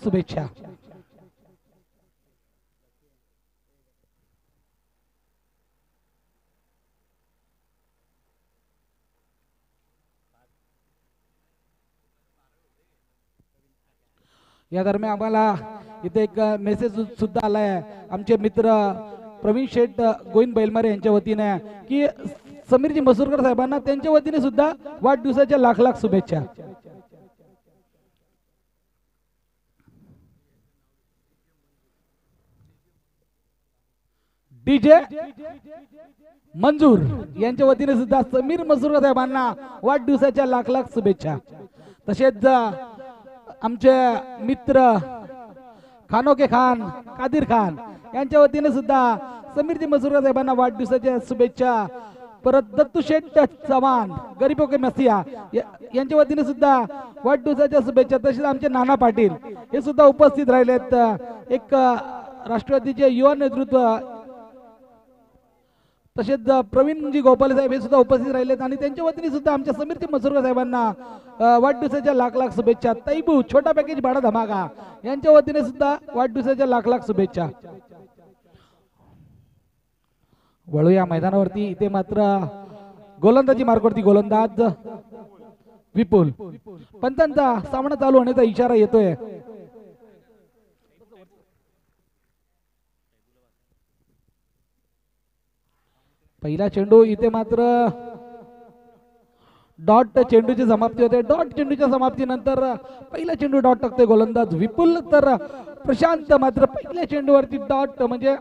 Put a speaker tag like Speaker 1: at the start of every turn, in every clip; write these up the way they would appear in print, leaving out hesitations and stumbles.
Speaker 1: शुभेच्छा. या दरम्यान आम्हाला इथे एक मेसेज सुद्धा आलाय आमचे मित्र प्रवीण शेठ गोविंद बैलमारे यांच्या वतीने की समीरजी मसूरकर साहेबांना त्यांच्या वतीने सुद्धा वाढदिवसाच्या लाख लाख शुभेच्छा. डीजे मंजूर यांच्या वतीने सुद्धा समीर मसूरकर साहेबांना वाढदिवसाच्या लाख लाख शुभेच्छा. तसेच आमचे मित्र खानोके खान कादिर खान यांच्या वतीने सुद्धा समीरजी मसूरकर साहेबांना वाढदिवसाच्या शुभेच्छा. परत दत्तू शेठ चव्हाण गरीबो के मसिया यांच्या वतीने सुद्धा वाढदिवसाच्या शुभेच्छा. तसेच आमचे नाना पाटील हे सुद्धा उपस्थित राहिलेत. एक राष्ट्रवादीचे युवा नेतृत्व तसेच प्रवीणजी गोपाल साहेब हे सुद्धा उपस्थित राहिलेत आणि त्यांच्या वतीने सुद्धा आमच्या समीरजी मसूरकर साहेबांना वाढदिवसाच्या लाख लाख शुभेच्छा. तैबू छोटा पॅकेज भाडा धमाका यांच्या वतीने सुद्धा वाढदिवसाच्या लाख लाख शुभेच्छा. वळूया मैदानावरती. इथे मात्र गोलंदाजी मार्गावरती गोलंदाज विपुल. पंचांचा सामना चालू होण्याचा इशारा येतोय. पहिला चेंडू इथे मात्र डॉट चेंडूची समाप्ती होते. डॉट चेंडूच्या समाप्तीनंतर पहिला चेंडू डॉट टाकतोय गोलंदाज विपुल. तर प्रशांत मात्र पहिल्या चेंडूवरती डॉट म्हणजे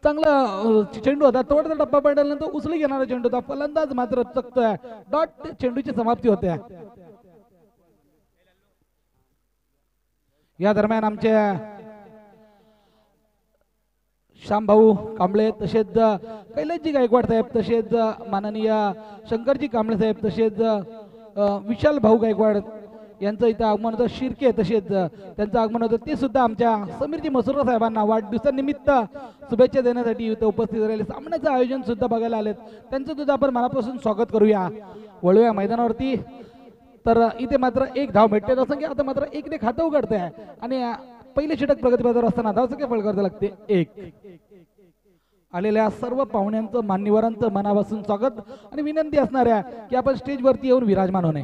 Speaker 1: चांगला चेंडू होता. थोडासा टप्पा पडल्यानंतर उचली घेणारा चेंडू होता. फलंदाज मात्र चकतोय. डॉट चेंडूची समाप्ती होते. या दरम्यान आमचे श्यामभाऊ कांबळे तसेच कैलासजी गायकवाड साहेब तसेच माननीय शंकरजी कांबळे साहेब तसेच विशाल भाऊ गायकवाड यांचं इथं आगमन होतं. शिर्के तसेच त्यांचं आगमन होतं. ते सुद्धा आमच्या समीरजी मसूरकर साहेबांना वाढदिवसानिमित्त शुभेच्छा देण्यासाठी इथं उपस्थित राहिले. सामन्याचं आयोजन सुद्धा बघायला आलेत. त्यांचं सुद्धा आपण मनापासून स्वागत करूया. वळूया मैदानावरती. तर इथे मात्र एक धाव भेटते. तसं की आता मात्र एकने खातं उघडते आहे आणि पहिले षटक प्रगतीपथावर असताना धावसंख्या फलकारावी लागते 1. आलेल्या सर्व पाहुण्यांचं मान्यवरांचं मनापासून स्वागत आणि विनंती असणार आहे की आपण स्टेजवरती येऊन विराजमान होणे.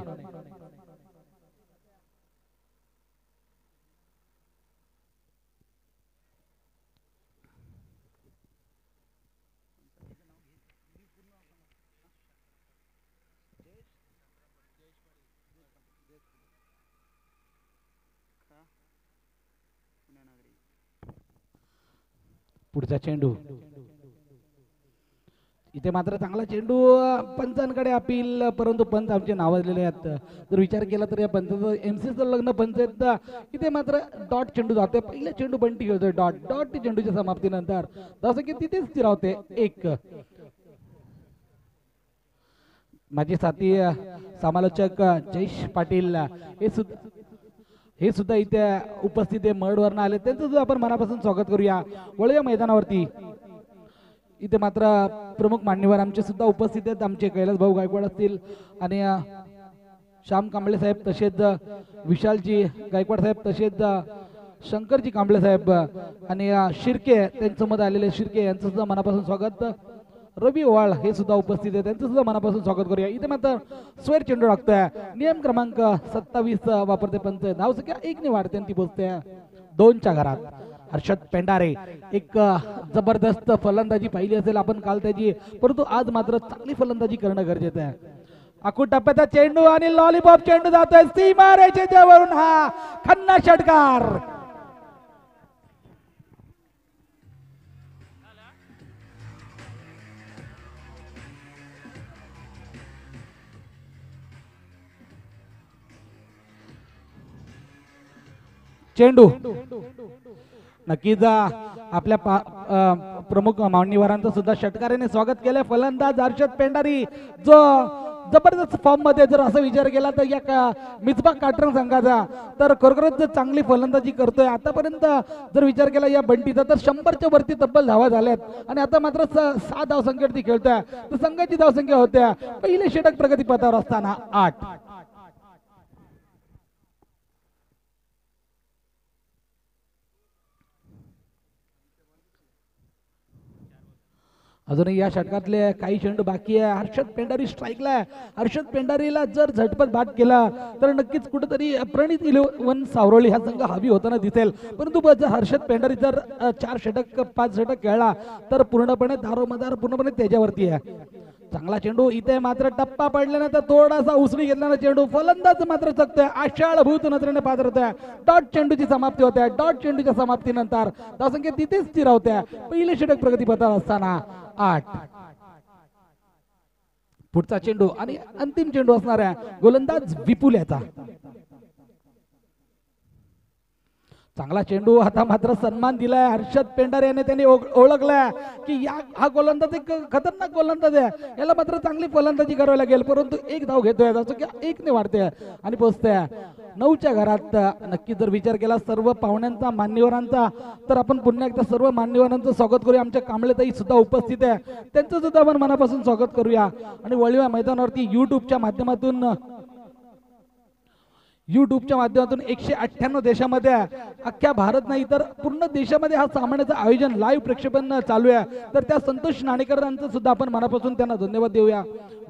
Speaker 1: पुढचा चेंडू इथे मात्र चांगला चेंडू पंचांकडे अपील परंतु पंच आमचे नावाजलेले आहेत. जर विचार केला तर या पंचाचं एमसीचं लग्न पंच आहेत. इथे मात्र डॉट चेंडू जातोय. पहिला चेंडू बंटी खेळतोय. डॉट चेंडूच्या समाप्तीनंतर जसं की तिथेच स्थिरावते 1. माझे साथी समालोचक जयेश पाटील हे सुद्धा इथे उपस्थित आहे. मळवरनं आले. त्यांचं सुद्धा आपण मनापासून स्वागत करूया. वळूया मैदानावरती. इथे मात्र प्रमुख मान्यवर आमचे सुद्धा उपस्थित आहेत. आमचे कैलास भाऊ गायकवाड असतील आणि श्याम कांबळे साहेब तसेच विशालजी गायकवाड साहेब तसेच शंकरजी कांबळे साहेब आणि शिर्के त्यांच्यामध्ये आलेले शिर्के यांचं सुद्धा मनापासून स्वागत. रवी ओवाळ हे सुद्धा उपस्थित आहे. त्यांचं सुद्धा मनापासून स्वागत करूया. इथे मात्र स्वेर चेंडू टाकतोय. नियम क्रमांक 27 वापरते पंच. धावसंख्या 1 ने वाढते आणि ती पोहोचते 2च्या घरात. हर्षद पेंडारे एक जबरदस्त फलंदाजी पाहिली असेल आपण काल त्याची, परंतु आज मात्र चांगली फलंदाजी करणं गरजेचं आहे. आखूड टप्प्याचा चेंडू आणि लॉलीपॉप चेंडू जातोय सीमा रेषेच्या वरून. हा खन्ना षटकार. चेंडू नक्कीच आपल्या प्रमुख मान्यवरांचं सुद्धा षटकाराने स्वागत केलंय. फलंदाज हर्षद पेंडारी जो जबरदस्त फॉर्म मध्ये, जर असं विचार केला तर या मिसबा काटरंग संघाचा तर खरोखरच चांगली फलंदाजी करतोय. आतापर्यंत जर विचार केला या बंटीचा तर 100च्या वरती तब्बल धावा झाल्यात आणि आता मात्र 6 धावसंख्येवरती खेळतोय. तर संघाची धावसंख्या होत्या पहिले षटक प्रगतीपथावर असताना 8. अजूनही या षटकातले काही चेंडू बाकी आहे. हर्षद पेंढारी स्ट्राईकला आहे. हर्षद पेंढारीला जर झटपट बाद केला तर नक्कीच कुठेतरी प्रणित इलेव्हन सावरळी हा संघ हवी होताना दिसेल. परंतु जर हर्षद पेंढारी जर 4 षटक 5 षटक खेळला तर पूर्णपणे दारोमदार पूर्णपणे त्याच्यावरती आहे. चांगला चेंडू इथे मात्र टप्पा पडल्यानंतर थोडासा उसळी घेतल्यानं चेंडू फलंदाज मात्र चकतोय. आशाळभूत नजरेने पात्र होत्या. डॉट चेंडूची समाप्ती होत्या. डॉट चेंडूच्या समाप्तीनंतर धावसंख्या तिथेच स्थिर होत्या. पहिले षटक प्रगतीपथावर असताना 8. पुढचा चेंडू आणि अंतिम चेंडू असणाऱ्या गोलंदाज विपुल याचा. चांगला चेंडू. आता मात्र सन्मान दिलाय हर्षद पेंढारे याने. त्यांनी ओळखलाय की हा गोलंदाज एक खतरनाक गोलंदाज आहे. याला मात्र चांगली फलंदाजी करावी लागेल. परंतु एक धाव घेतोय. जसं की 1 ने वाढते आणि पोहोचते 9च्या घरात. नक्की जर विचार केला सर्व पाहुण्यांचा मान्यवरांचा तर आपण पुन्हा एकदा सर्व मान्यवरांचं स्वागत करूया. आमच्या कांबळेताई सुद्धा उपस्थित आहे. त्यांचं सुद्धा आपण मनापासून स्वागत करूया. आणि वळीवा मैदानावरती युट्यूबच्या माध्यमातून 198 देशामध्ये अख्ख्या भारत नाही तर पूर्ण देशामध्ये हा सामन्याचं आयोजन लाईव्ह प्रक्षेपण चालू आहे. तर त्या संतोष नाणेकरांचं सुद्धा आपण मनापासून त्यांना धन्यवाद देऊया.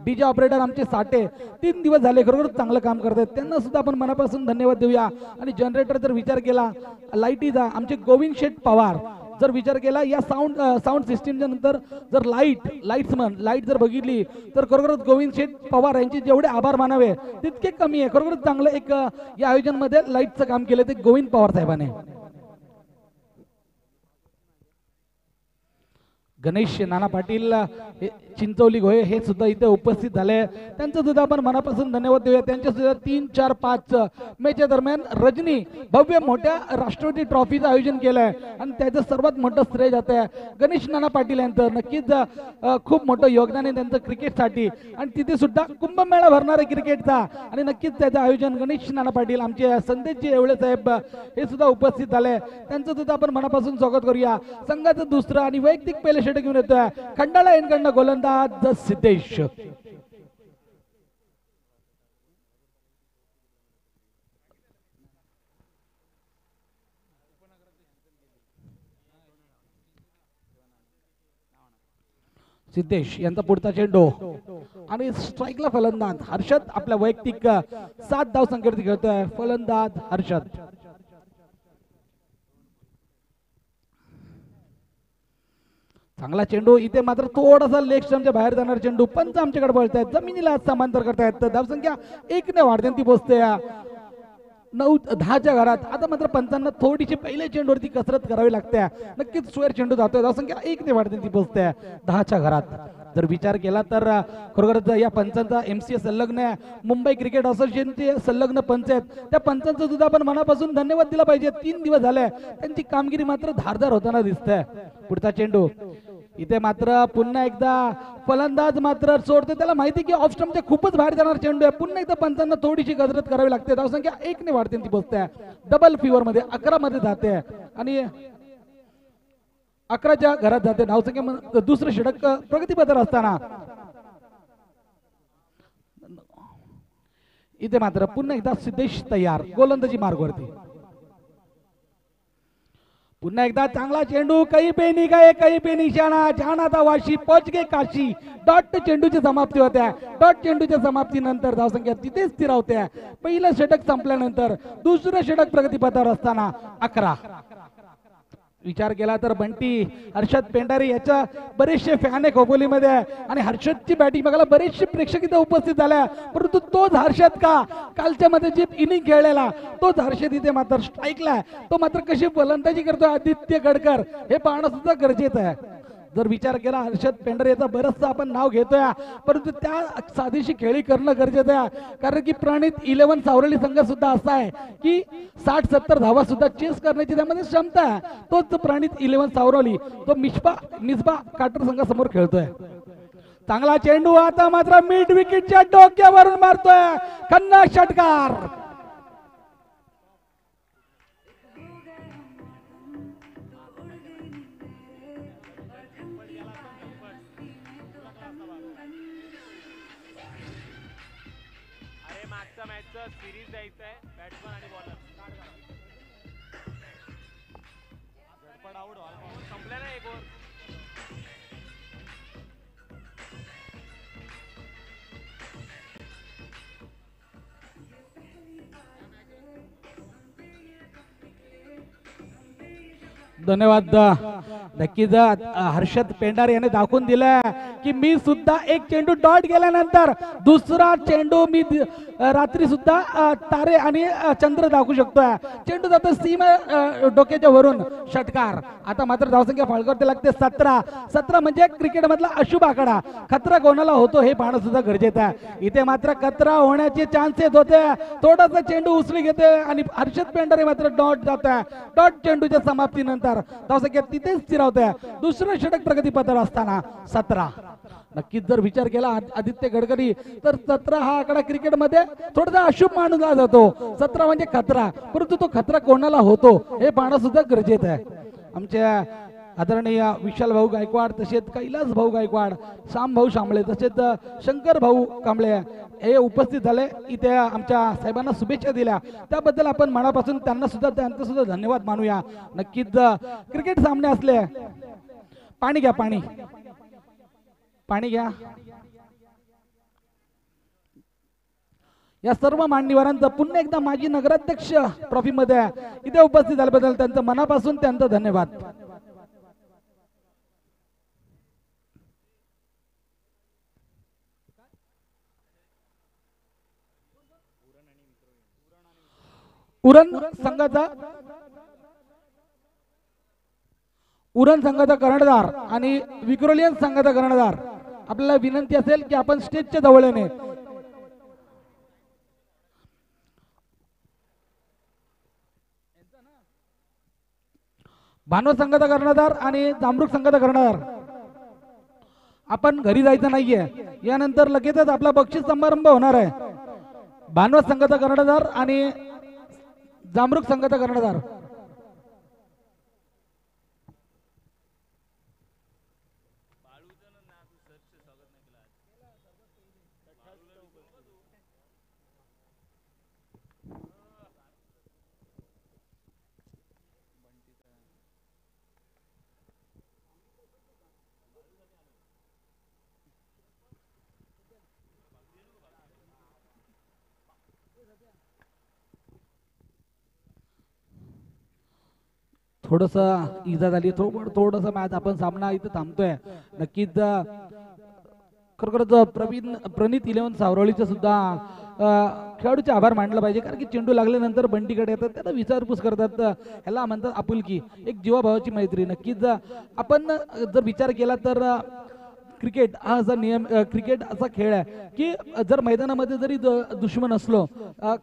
Speaker 1: डीजे ऑपरेटर आमचे साठे 3 दिवस झाले खरोखर चांगलं काम करतात. त्यांना सुद्धा आपण मनापासून धन्यवाद देऊया. आणि जनरेटर जर विचार केला लाईटीचा आमचे गोविंद शेठ पवार जर विचार केला या साऊंड सिस्टीमच्या नंतर जर लाईट जर बघितली तर खरोखरच गोविंद शेठ पवार यांचे जेवढे आभार मानावे तितके कमी आहे. खरोखरच चांगलं एक या आयोजन मध्ये लाईटचं काम केलं ते गोविंद पवार साहेबांनी. गणेश नाना पाटील चिंचोली गोहे हे सुद्धा इथे उपस्थित झाले. त्यांचं सुद्धा आपण मनापासून धन्यवाद देऊया. त्यांच्या सुद्धा 3, 4, 5 मॅचच्या दरम्यान रजनी भव्य मोठ्या राष्ट्रपती ट्रॉफीचं आयोजन केलंय आणि त्याचं सर्वात मोठं श्रेय जात आहे गणेश नाना पाटील यांचं. नक्कीच खूप मोठं योगदान आहे त्यांचं क्रिकेटसाठी आणि तिथे सुद्धा कुंभमेळा भरणार आहे क्रिकेटचा आणि नक्कीच त्याचं आयोजन गणेश नाना पाटील आमचे संदेशजी येवळे साहेब हे सुद्धा उपस्थित झाले. त्यांचं सुद्धा आपण मनापासून स्वागत करूया. संघाचं दुसरं आणि वैयक्तिक पहिले षटक घेऊन येतोय खंडाळा यांकडनं गोलंदाज सिद्धेश. सिद्धेश यांचा पुढचा चेंडू आणि स्ट्राईकला फलंदाज हर्षद. आपल्या वैयक्तिक 7 धाव संख्येवरती खेळतोय फलंदाज हर्षद. चांगला चेंडू इथे मात्र थोडासा लेग स्टंपच्या बाहेर जाणार चेंडू. पंच आमच्याकडे बोलतायत जमिनीला समांतर करतायत. धावसंख्या 1 ने वाढते ती पोहोचते 9-10च्या घरात. आता मात्र पंचांना थोडीशी पहिल्या चेंडूवरती कसरत करावी लागते. नक्कीच स्क्वेअर चेंडू जातोय. धावसंख्या 1 ने वाढते ती पोहोचते 10च्या घरात. जर विचार केला तर खरोखरच या पंचांचा MCA संलग्न आहे. मुंबई क्रिकेट असोसिएशनचे संलग्न पंच आहेत. त्या पंचांचं सुद्धा आपण मनापासून धन्यवाद दिला पाहिजे. 3 दिवस झाले त्यांची कामगिरी मात्र धारदार होताना दिसतंय. पुढचा चेंडू इथे मात्र पुन्हा एकदा फलंदाज मात्र सोडते. त्याला माहिती की ऑफ स्टंपच्या खूपच बाहेर जाणार चेंडू आहे. पुन्हा एकदा पंचांना थोडीशी कसरत करावी लागते. धावसंख्या 1 ने वाढते ती पोहोचते डबल फिवर मध्ये 11 मध्ये जाते आणि 11च्या घरात जाते. धावसंख्या दुसरं षटक प्रगतीपथावर असताना इथे मात्र पुन्हा एकदा सिद्धेश तयार गोलंदाजी मार्गवरती. पुन्हा एकदा चांगला चेंडू कई पे निघाए कई पे निशाणा जाणाचा वाशी पोचगे काशी. डॉट चेंडूची समाप्ती होत्या. डॉट चेंडूच्या समाप्तीनंतर धावसंख्या तिथेच स्थिर होत्या. पहिलं षटक संपल्यानंतर दुसरं षटक प्रगतीपथावर असताना 11. विचार केला तर बंटी हर्षद पेंढारे याच्या बरेचसे फॅन आहे खोपोलीमध्ये आणि हर्षदची बॅटिंग बघायला बरेचसे प्रेक्षक इथे उपस्थित झाले. परंतु तोच हर्षद का कालच्या मध्ये जे इनिंग खेळलेला तोच हर्षद इथे मात्र स्ट्राईकला. तो मात्र कशी फलंदाजी करतो आदित्य गडकर हे पाहणं सुद्धा गरजेचं आहे. जर विचार केला हर्षद पेंढारे याचा बरंचसं आपण नाव घेतोय परंतु त्या साधीशी खेळी करणं गरजेचं आहे. कारण की प्रणित 11 सावरली संघ सुद्धा असा आहे की 60-70 धावा सुद्धा चेस करण्याची त्यामध्ये क्षमता आहे. तोच प्रणित 11 सावरली तो मिसबा काटर संघासमोर खेळतोय. चांगला चेंडू आता मात्र मिड विकेटच्या डोक्यावरून मारतोय खन्ना षटकार.
Speaker 2: सिरीज द्यायचं आहे बॅट्समन आणि बॉलर. संपल्या ना 1 ओव्हर.
Speaker 1: धन्यवाद. नक्कीच हर्षद पेंडार याने दाखवून दिलं की मी सुद्धा एक चेंडू डॉट गेल्यानंतर दुसरा चेंडू मी रात्री सुद्धा तारे आणि चंद्र दाखवू शकतोय. चेंडू जातो सीमा डोक्याच्या वरून षटकार. आता मात्र धावसंख्या फाळकवरती लागते 17 म्हणजे क्रिकेट मधला अशुभ आकडा. खतरा कोणाला होतो हे पाहणं सुद्धा गरजेचं आहे. इथे मात्र खतरा होण्याचे चान्सेस होते. थोडासा चेंडू उचली घेते आणि हर्षद पेंडारे मात्र डॉट जात आहे. डॉट चेंडूच्या समाप्तीनंतर धावसंख्या तिथेच स्थिरावते. दुसरं षटक प्रगतीपथावर असताना 17. नक्कीच जर विचार केला आदित्य गडकरी तर 17 हा आकडा क्रिकेटमध्ये थोडासा अशुभ मानला जातो. 17 म्हणजे खतरा, परंतु तो खतरा कोणाला होतो हे पाहणं सुद्धा गरजेचं आहे. आमच्या आदरणीय विशाल भाऊ गायकवाड, तसेच कैलास भाऊ गायकवाड, श्याम भाऊ शांबळे, तसेच शंकर भाऊ कांबळे हे उपस्थित झाले. इथे आमच्या साहेबांना शुभेच्छा दिल्या, त्याबद्दल आपण मनापासून त्यांना सुद्धा धन्यवाद मानूया. नक्कीच क्रिकेट सामने असले. पाणी घ्या, पाणी घ्या. या सर्व मान्यवरांचं पुन्हा एकदा माजी नगराध्यक्ष ट्रॉफी मध्ये इथे उपस्थित झाल्याबद्दल त्यांचं मनापासून त्यांचं धन्यवाद. उरण संघाचा कर्णधार आणि विक्रोलियन संघाचा कर्णधार, आपल्याला विनंती असेल की आपण स्टेजच्या जवळ येणे. भानवत संघाचा कर्णधार आणि जामरूक संघाचा कर्णधार, आपण घरी जायचं नाहीये. यानंतर लगेचच आपला बक्षीस समारंभ होणार आहे. भानवत संघाचा कर्णधार आणि जामरूक संघाचा कर्णधार. थोडस इजा झाली, थोडस मॅच आपण सामना इथे थांबतोय. नक्कीच खरोखरच प्रणित 11 सावरळीचं सुद्धा खेळाडूचे आभार मानलं पाहिजे. कारण की चेंडू लागल्यानंतर बंटीकडे येतात, त्याला विचारपूस करतात. ह्याला म्हणतात आपुलकी, एक जीवाभावाची मैत्री. नक्कीच आपण जर विचार केला तर क्रिकेट हा असा नियम, क्रिकेट असा खेळ आहे की जर मैदानामध्ये जरी दुश्मन असलो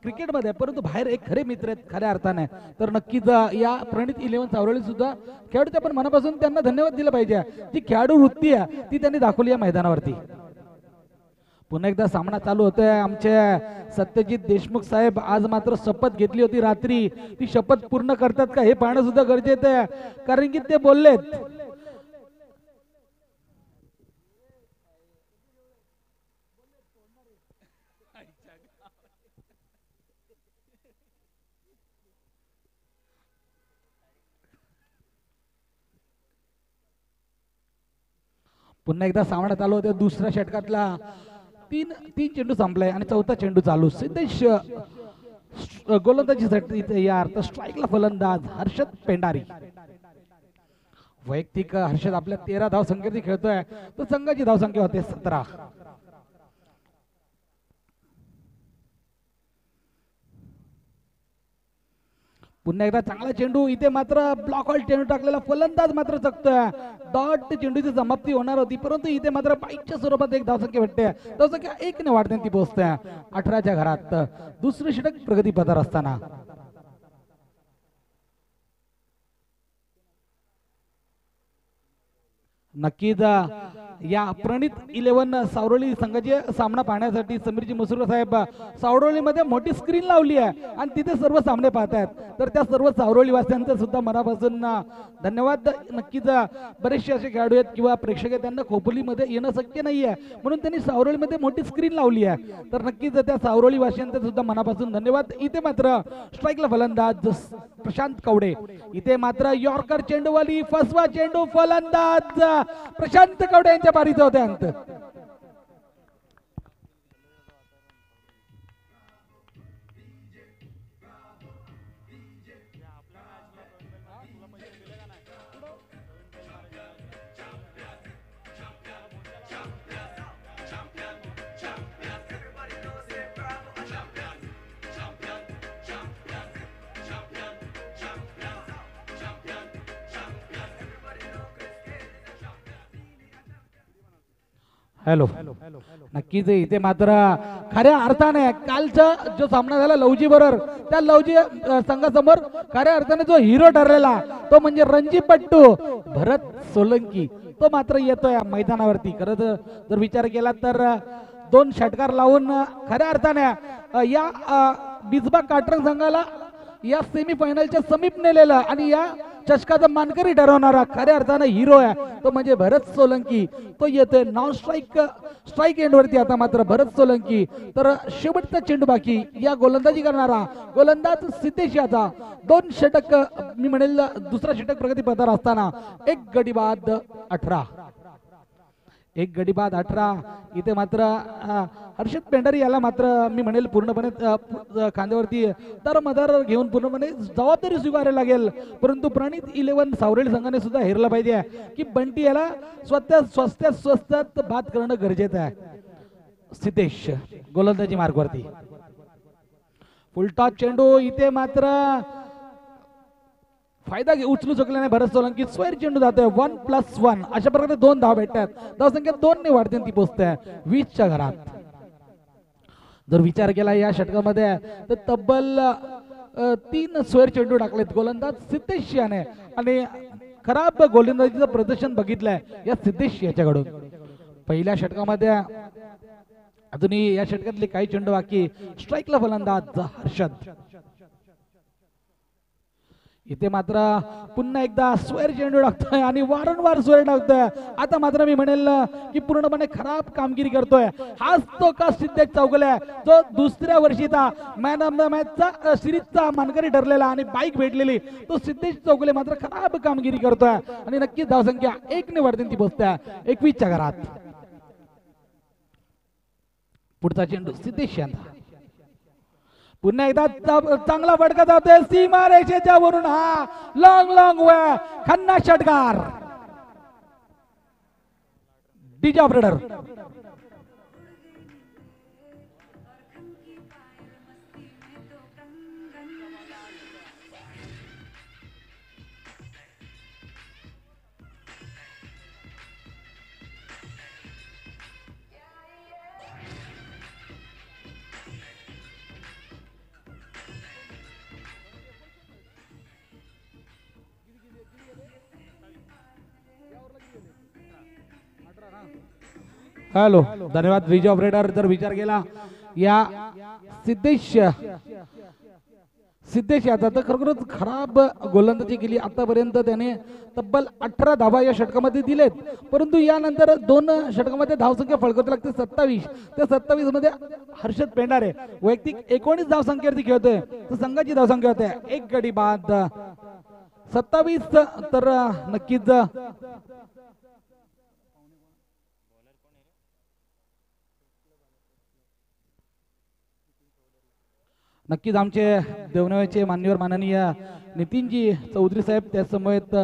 Speaker 1: क्रिकेटमध्ये, परंतु बाहेर एक खरे मित्र आहेत खऱ्या अर्थाने. तर नक्कीच या प्रणित 11 सावरळी सुद्धा खेळाडूचे आपण मनापासून त्यांना धन्यवाद दिलं पाहिजे. जी खेळाडू वृत्ती आहे ती त्यांनी दाखवली या मैदानावरती. पुन्हा एकदा सामना चालू होतोय. आमचे सत्यजित देशमुख साहेब आज मात्र शपथ घेतली होती रात्री, ती शपथ पूर्ण करतात का हे पाहणं सुद्धा गरजेचं आहे. कारण की ते बोललेत पुन्हा एकदा सामना चालू होते. दुसऱ्या षटकातला तीन चेंडू संपलाय आणि चौथा चेंडू चालू. सिद्धेश गोलंदाजीसाठी तयार, तर स्ट्राईकला फलंदाज हर्षद पेंडारी. वैयक्तिक हर्षद आपल्या 13 धाव संख्येने खेळतोय, तर संघाची धाव संख्या होते 17. पुन्हा एकदा चांगला चेंडू, इथे मात्र ब्लॉक आउट चेंडू टाकलेला फलंदाज मात्र चकतोय. डॉट चेंडूची समाप्ती होणार होती, परंतु इथे मात्र बाईकच्या स्वरूपात एक धावसंख्या भेटते. धावसंख्या 1 ने वाढते, ती पोहोचते 18च्या घरात. दुसरे षटक प्रगतीपथावर असताना नक्कीच या प्रणित 11 सावरळी संघाचे सामना पाहण्यासाठी समीरजी मसुरकर साहेब सावरळीमध्ये मोठी स्क्रीन लावली आहे आणि तिथे सर्व सामने पाहतात. तर त्या सर्व सावरळी वासियांचं सुद्धा मनापासून धन्यवाद. नक्कीच बरेचसे असे खेळाडू आहेत किंवा प्रेक्षक आहेत, त्यांना खोपोलीमध्ये येणं शक्य नाही आहे, म्हणून त्यांनी सावरळीमध्ये मोठी स्क्रीन लावली आहे. तर नक्कीच त्या सावरळी वासियांचं सुद्धा मनापासून धन्यवाद. इथे मात्र स्ट्राईकला फलंदाज प्रशांत कवडे. इथे मात्र यॉर्कर चेंडूवाली फसवा चेंडू, फलंदाज प्रशांत कवडे यांच्या पारीचा होते अंत. हॅलो. नक्कीच इथे मात्र खऱ्या अर्थाने कालचा जो सामना झाला लवजी बरोबर त्या लवजी संघासमोर खऱ्या अर्थाने जो हिरो ठरलेला तो म्हणजे रणजीपट्टू भरत सोलंकी तो मात्र येतोय मैदानावरती. खरं तर जर विचार केला तर 2 षटकार लावून खऱ्या अर्थाने या बिजबा काटरंग संघाला या सेमीफायनलच्या समीप नेलेलं आणि या चषकाचा मानकरी ठरवणारा खऱ्या अर्थाने हिरो आहे तो म्हणजे भरत सोलंकी. तो येतोय नॉन स्ट्राईक एंड वरती. आता मात्र भरत सोलंकी तर शेवटचा चेंडू बाकी या गोलंदाजी करणारा गोलंदाज सिद्धेश याचा 2 षटक मी म्हणेल दुसरा षटक प्रगती पथावर असताना 1 गडी बाद 18 1 गडी बाद 18. इथे मात्र हर्षद पेंढारी याला मात्र मी म्हणेल पूर्णपणे खांद्यावरती मदार घेऊन पूर्णपणे जबाबदारी स्वीकारायला लागेल. परंतु प्रणित 11 सावरेल संघाने सुद्धा हेरलं पाहिजे की बंटी याला स्वस्तात बाद करणं गरजेचं आहे. सिद्धेश गोलंदाजी मार्गवरती फुलटॉस चेंडू. इथे मात्र फायदा उचलू शकला नाही भरत सोलंकी. स्क्वेअर चेंडू जातोय 1+1 अशा प्रकारे 2 धाव भेटतात. धावसंख्या 2 ने वाढते ती पोहोचते 20च्या घरात. जर विचार केला या षटकामध्ये तर तब्बल 3 स्क्वेअर चेंडू टाकलेत गोलंदाज सिद्धेश याने आणि खराब गोलंदाजीचं प्रदर्शन बघितलंय या सिद्धेश याच्याकडून. पहिल्या षटकामध्ये अजूनही या षटकातले काही चेंडू बाकी. स्ट्राईकला फलंदाज हर्षद. इथे मात्र पुन्हा एकदा स्क्वेअर चेंडू टाकतोय आणि वारंवार स्क्वेअर टाकतोय. आता मात्र मी म्हणेल की पूर्णपणे खराब कामगिरी करतोय. हाच तो का सिद्धेश चौगुले जो दुसऱ्या वर्षीचा मॅन ऑफ द मॅचचा सिरीजचा मानकरी ठरलेला आणि बाईक भेटलेली तो सिद्धेश चौगुले मात्र खराब कामगिरी करतोय आणि नक्कीच धावसंख्या 1 ने वाढते ती पोहोचते 21च्या घरात. पुढचा चेंडू सिद्धेश यांचा. पुन्हा एकदा चांगला फटका जातोय सीमा रेषेच्या वरून. हा लॉंग वे खन्ना षटकार. DJ operator hello. धन्यवाद डीजे ऑपरेटर. जर विचार केला या सिद्धेश याचा तर खरोखरच खराब गोलंदाजी केली. आतापर्यंत त्याने तब्बल 18 धावा या षटकामध्ये दिलेत. परंतु यानंतर 2 षटकामध्ये धावसंख्या फळकावी लागते 27. त्या 27 मध्ये हर्षद पेंढारे वैयक्तिक 19 धावसंख्येवरती खेळतोय तर संघाची धावसंख्या होते 1 गडी बाद 27. तर नक्कीच नक्कीच आमचे देवनावेचे मान्यवर माननीय नितीनजी चौधरी साहेब त्यासमवेत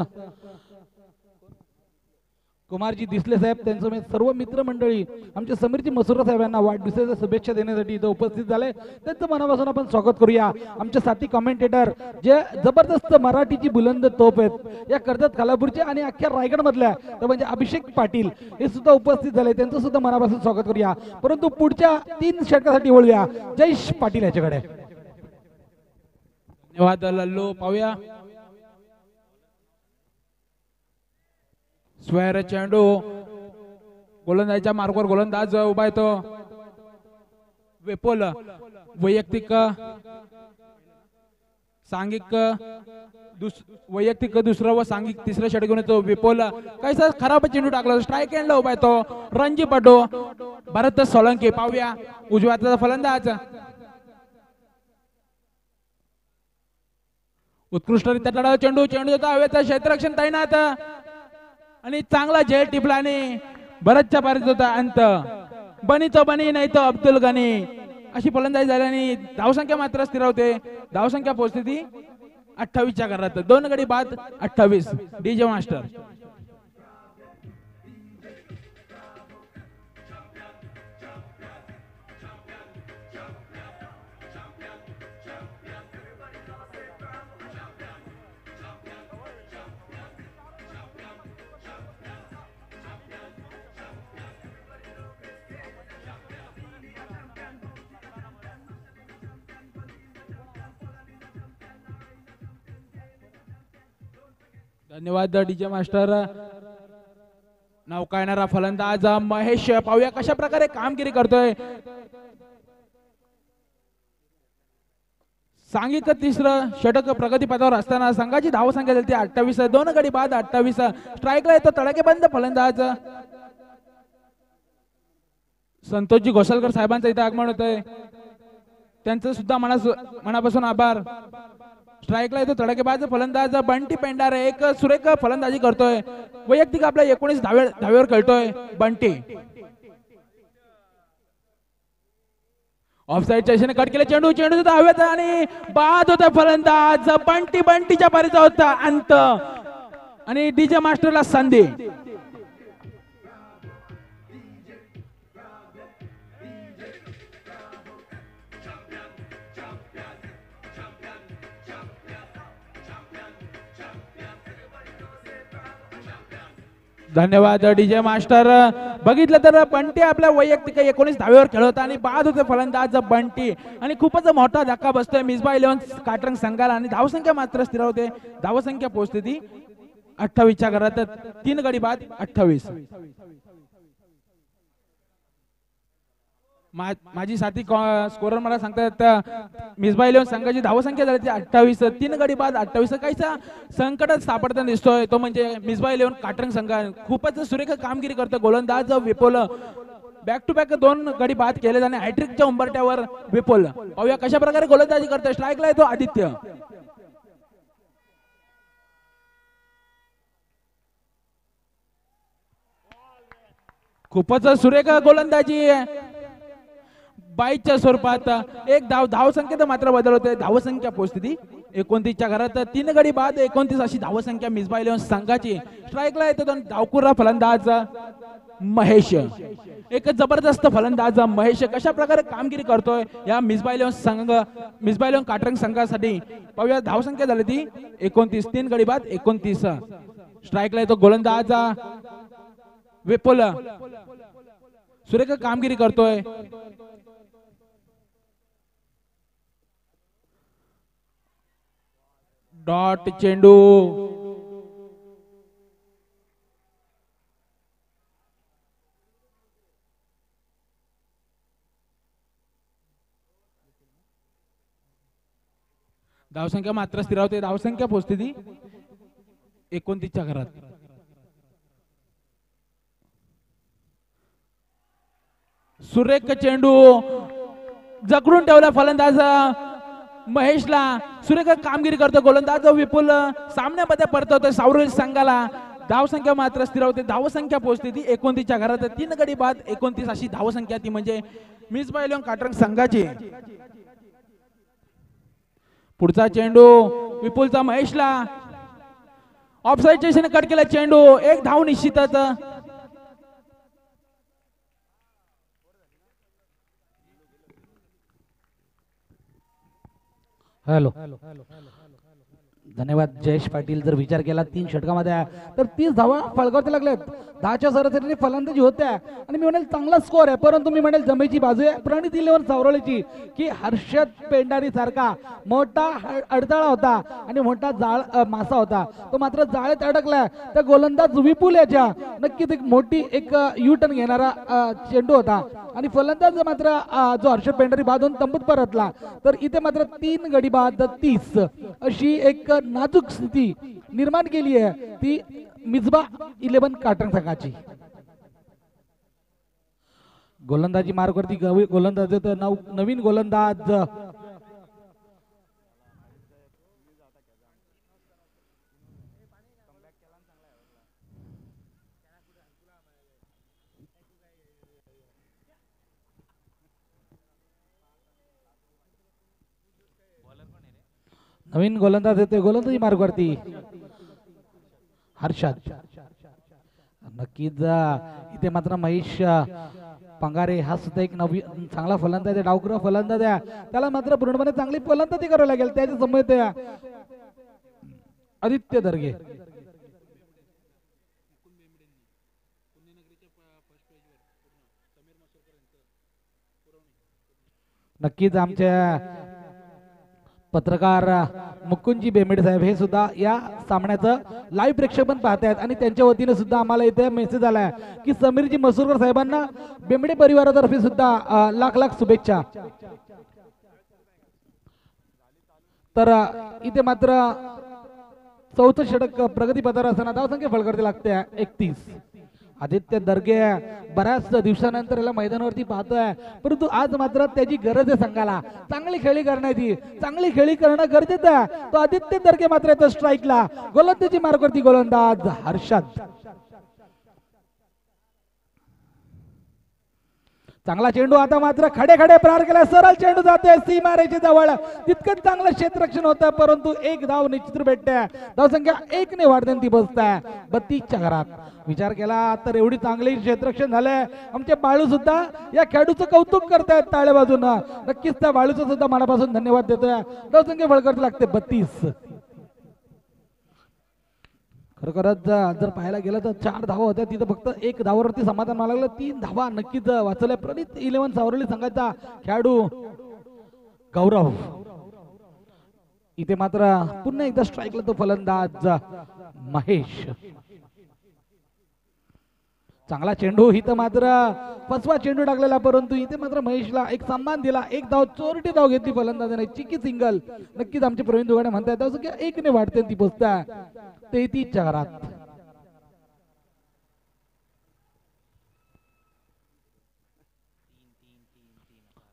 Speaker 1: कुमारजी दिसले साहेब त्यांच्यासमवेत सर्व मित्रमंडळी आमचे समीरजी मसुरा साहेब यांना वाढदिवसाच्या शुभेच्छा देण्यासाठी इथं उपस्थित झाले. त्यांचं मनापासून आपण स्वागत करूया. आमचे साथी कमेंटेटर जे जबरदस्त मराठीची बुलंद तोप आहेत या कर्जत खालापूरचे आणि अख्ख्या रायगड मधल्या तर म्हणजे अभिषेक पाटील हे सुद्धा उपस्थित झाले. त्यांचं सुद्धा मनापासून स्वागत करूया. परंतु पुढच्या 3 षटकासाठी वळूया जयेश पाटील याच्याकडे.
Speaker 3: धन्यवाद लल्लू. पाहूया स्क्वेअर चेंडू गोलंदाजीच्या मार्गावर गोलंदाज उभा येतो. वेपोल वैयक्तिक सांघिक वैयक्तिक दुसरं व सांघिक तिसरं षटक घेऊन येतो. विपोल कैसा खराब चेंडू टाकला. स्ट्राईक एंडला उभा येतो रणजीपट्टू भरत सोलंकी. पाहूया उजव्या हाताचा फलंदाज उत्कृष्टरित्या लढाव चेंडू देतो हवेचा क्षेत्ररक्षण तैनात आणि चांगला झेल टिपला आणि भरतच्या पारीत होता अंत. बनी तो बनी नाही तो अब्दुल गनी अशी फलंदाजी झाल्याने धावसंख्या मात्र स्थिर होते. धावसंख्या पोहोचते ती 28च्या घरात. 2 गडी बाद 28. DJ master. धन्यवाद डीजे मास्टर. नौका येणारा फलंदाज महेश, पाहूया कशा प्रकारे कामगिरी करतोय. सांघिक तिसरं षटक प्रगतीपथावर असताना संघाची धावसंख्या झाली 28. 2 गडी बाद 28. स्ट्राईकला येतो तडकेबंद फलंदाज संतोषजी घोसालकर साहेबांचं इथे आगमन होतंय. त्यांचं सुद्धा मनापासून आभार. स्ट्राईकला येतो तडकेबाज फलंदाज बंटी पेंडारे, एक सुरेख फलंदाजी करतोय. वैयक्तिक आपल्या 19 धावेवर खेळतोय बंटी. ऑफसाईडच्या दिशेने कट केले चेंडू, चेंडू सुद्धा हवेत आणि बाद होता फलंदाज बंटीच्या पारीचा होता अंत आणि डीजे मास्टरला संधी. धन्यवाद डीजे मास्टर. बघितलं तर बंटी आपल्या वैयक्तिक 19 धावेवर खेळत आणि बाद होते फलंदाज बंटी आणि खूपच मोठा धक्का बसतोय मिसबा 11 काटरंग संघाला आणि धावसंख्या मात्र स्थिर होते. धावसंख्या पोहोचते ती 28च्या घरात. 3 गडी बाद 28. माझी साथी स्कोरर मला सांगतात मिसबा 11 संघाची धावसंख्या झाली ती 28. 3 गडी बाद 28. काहीसा संकटात सापडताना दिसतोय तो म्हणजे मिसबा 11 काटरंग संघ. खूपच सुरेख कामगिरी करतो गोलंदाज विपुल. बॅक टू बॅक 2 गडी बाद केले आणि हॅट्रिकच्या उंबरट्यावर विपुल. पाहूया कशा प्रकारे गोलंदाजी करतोय. स्ट्राईकला येतो आदित्य. खूपच सुरेख गोलंदाजी 22च्या स्वरूपात. एक धावसंख्येत मात्र बदल होतोय. धावसंख्या पोहोचते ती 29च्या घरात. 3 गडी बाद 29 अशी धावसंख्या मिसबा 11 संघाची. स्ट्राईकला येतो धावकुरा फलंदाज महेश. एक जबरदस्त फलंदाज महेश कशा प्रकारे कामगिरी करतोय या मिसबा 11 काटरंग संघासाठी. पाहूया धावसंख्या झाली ती 29. 3 गडी बाद 29. स्ट्राईकला येतो गोलंदाज विपुल. सुरेख कामगिरी करतोय. डॉट चेंडू. धावसंख्या मात्र स्थिर होते. धावसंख्या पोहोचते ती 29च्या घरात. सुरेख चेंडू जकडून ठेवला फलंदाज महेशला. सुरेख कामगिरी करतो गोलंदाज विपुल. सामन्यामध्ये परतवतोय सावरेल संघाला. धावसंख्या मात्र स्थिर होते. धावसंख्या पोहोचते ती 29च्या घरात. 3 गडी बाद 29 अशी धावसंख्या ती म्हणजे मिसबा 11 काटरंग संघाची. पुढचा चेंडू विपुलचा महेशला. ऑफसाईडच्या दिशेने कट केला चेंडू. एक धाव निश्चितच.
Speaker 1: हॅलो. धन्यवाद जयेश पाटील. जर विचार केला 3 षटकामध्ये तर 30 धावा फळकावते लागलेत. 10च्या सरासरीने फलंदाजी होत्या आणि मी म्हणेल चांगला स्कोर आहे. परंतु मी म्हणेल जमेची बाजू आहे प्रणित 11 सावरळीची की हर्षद पेंडारी सारखा मोठा अडथळा होता आणि मोठा मासा होता तो मात्र जाळ्यात अडकला. त्या गोलंदाज विपुल याच्या नक्कीच एक मोठी एक यू टर्न घेणारा चेंडू होता आणि फलंदाज मात्र जो हर्षद पेंडारी बांधून तंबूत परतला. तर इथे मात्र 3 गडी बाद 30 अशी एक नाजूक स्थिती निर्माण केली आहे ती मिसबा 11 काटरंग संघाची. गोलंदाजी मार्गवरती गोलंदाज नवीन गोलंदाज येते गोलंदाजी मार्गवरती हर्षद. नक्कीच इथे मात्र महेश पंगारे हा सुद्धा एक नवीन चांगला फलंदाज आहे. डावखुरा फलंदाज आहे. त्याला मात्र पूर्णपणे चांगली फलंदाजी करावी लागेल. त्याच्या समोर आदित्य दर्गे. नक्कीच आमच्या पत्रकार मुकुंदजी बेमेड साहेब हे सुद्धा या सामन्याचं लाईव्ह प्रेक्षेपण पाहतायत आणि त्यांच्या वतीने सुद्धा आम्हाला इथे मेसेज आलाय की समीरजी मसूरकर साहेबांना बेमेडे परिवारातर्फे सुद्धा लाख लाख शुभेच्छा. तर इथे मात्र चौथं षटक प्रगती पथावर असताना धावसंख्या फलकावरती लागते 31. आदित्य दर्गे बऱ्याच दिवसानंतर याला मैदानावरती पाहतोय, परंतु आज मात्र त्याची गरज आहे संघाला चांगली खेळी करण्याची. चांगली खेळी करणं गरजेचं आहे. तो आदित्य दर्गे मात्र येतो स्ट्राईकला. गोलंदाजी मार्गावरती गोलंदाज हर्षद. चांगला चेंडू आता मात्र खडे खडे प्रहार केला. सरळ चेंडू जातोय सीमारेषे जवळ. तितकंच चांगलं क्षेत्ररक्षण होतं, परंतु एक धाव निश्चित भेटते. धावसंख्या 1 ने वाढते ती बसताय 32च्या घरात. विचार केला तर एवढी चांगली क्षेत्ररक्षण झालंय. आमचे बाळू सुद्धा या खेळाडूचं कौतुक करतायत टाळ्या बाजूनं. नक्कीच त्या बाळूचं सुद्धा मनापासून धन्यवाद देतोय. धावसंख्या फलकावरती लागते 32. खरोखरच जर पाहायला गेलं तर 4 धावा होत्या, तिथं फक्त 1 धावावरती समाधान मला लागलं. 3 धावा नक्कीच वाचवल्या. प्रणित 11 सावरली संघाचा खेळाडू गौरव. इथे मात्र पुन्हा एकदा स्ट्राईकला तो फलंदाज महेश. चांगला चेंडू. इथं मात्र 5वा चेंडू टाकलेला, परंतु इथे मात्र महेशला एक सन्मान दिला. 1 धाव चोरटी धाव घेतली फलंदाजाने. चिकी सिंगल. नक्कीच आमचे प्रवीण दुगाडे म्हणतायत धावसंख्या 1 ने वाढते ती पोचताय 33च्या घरात.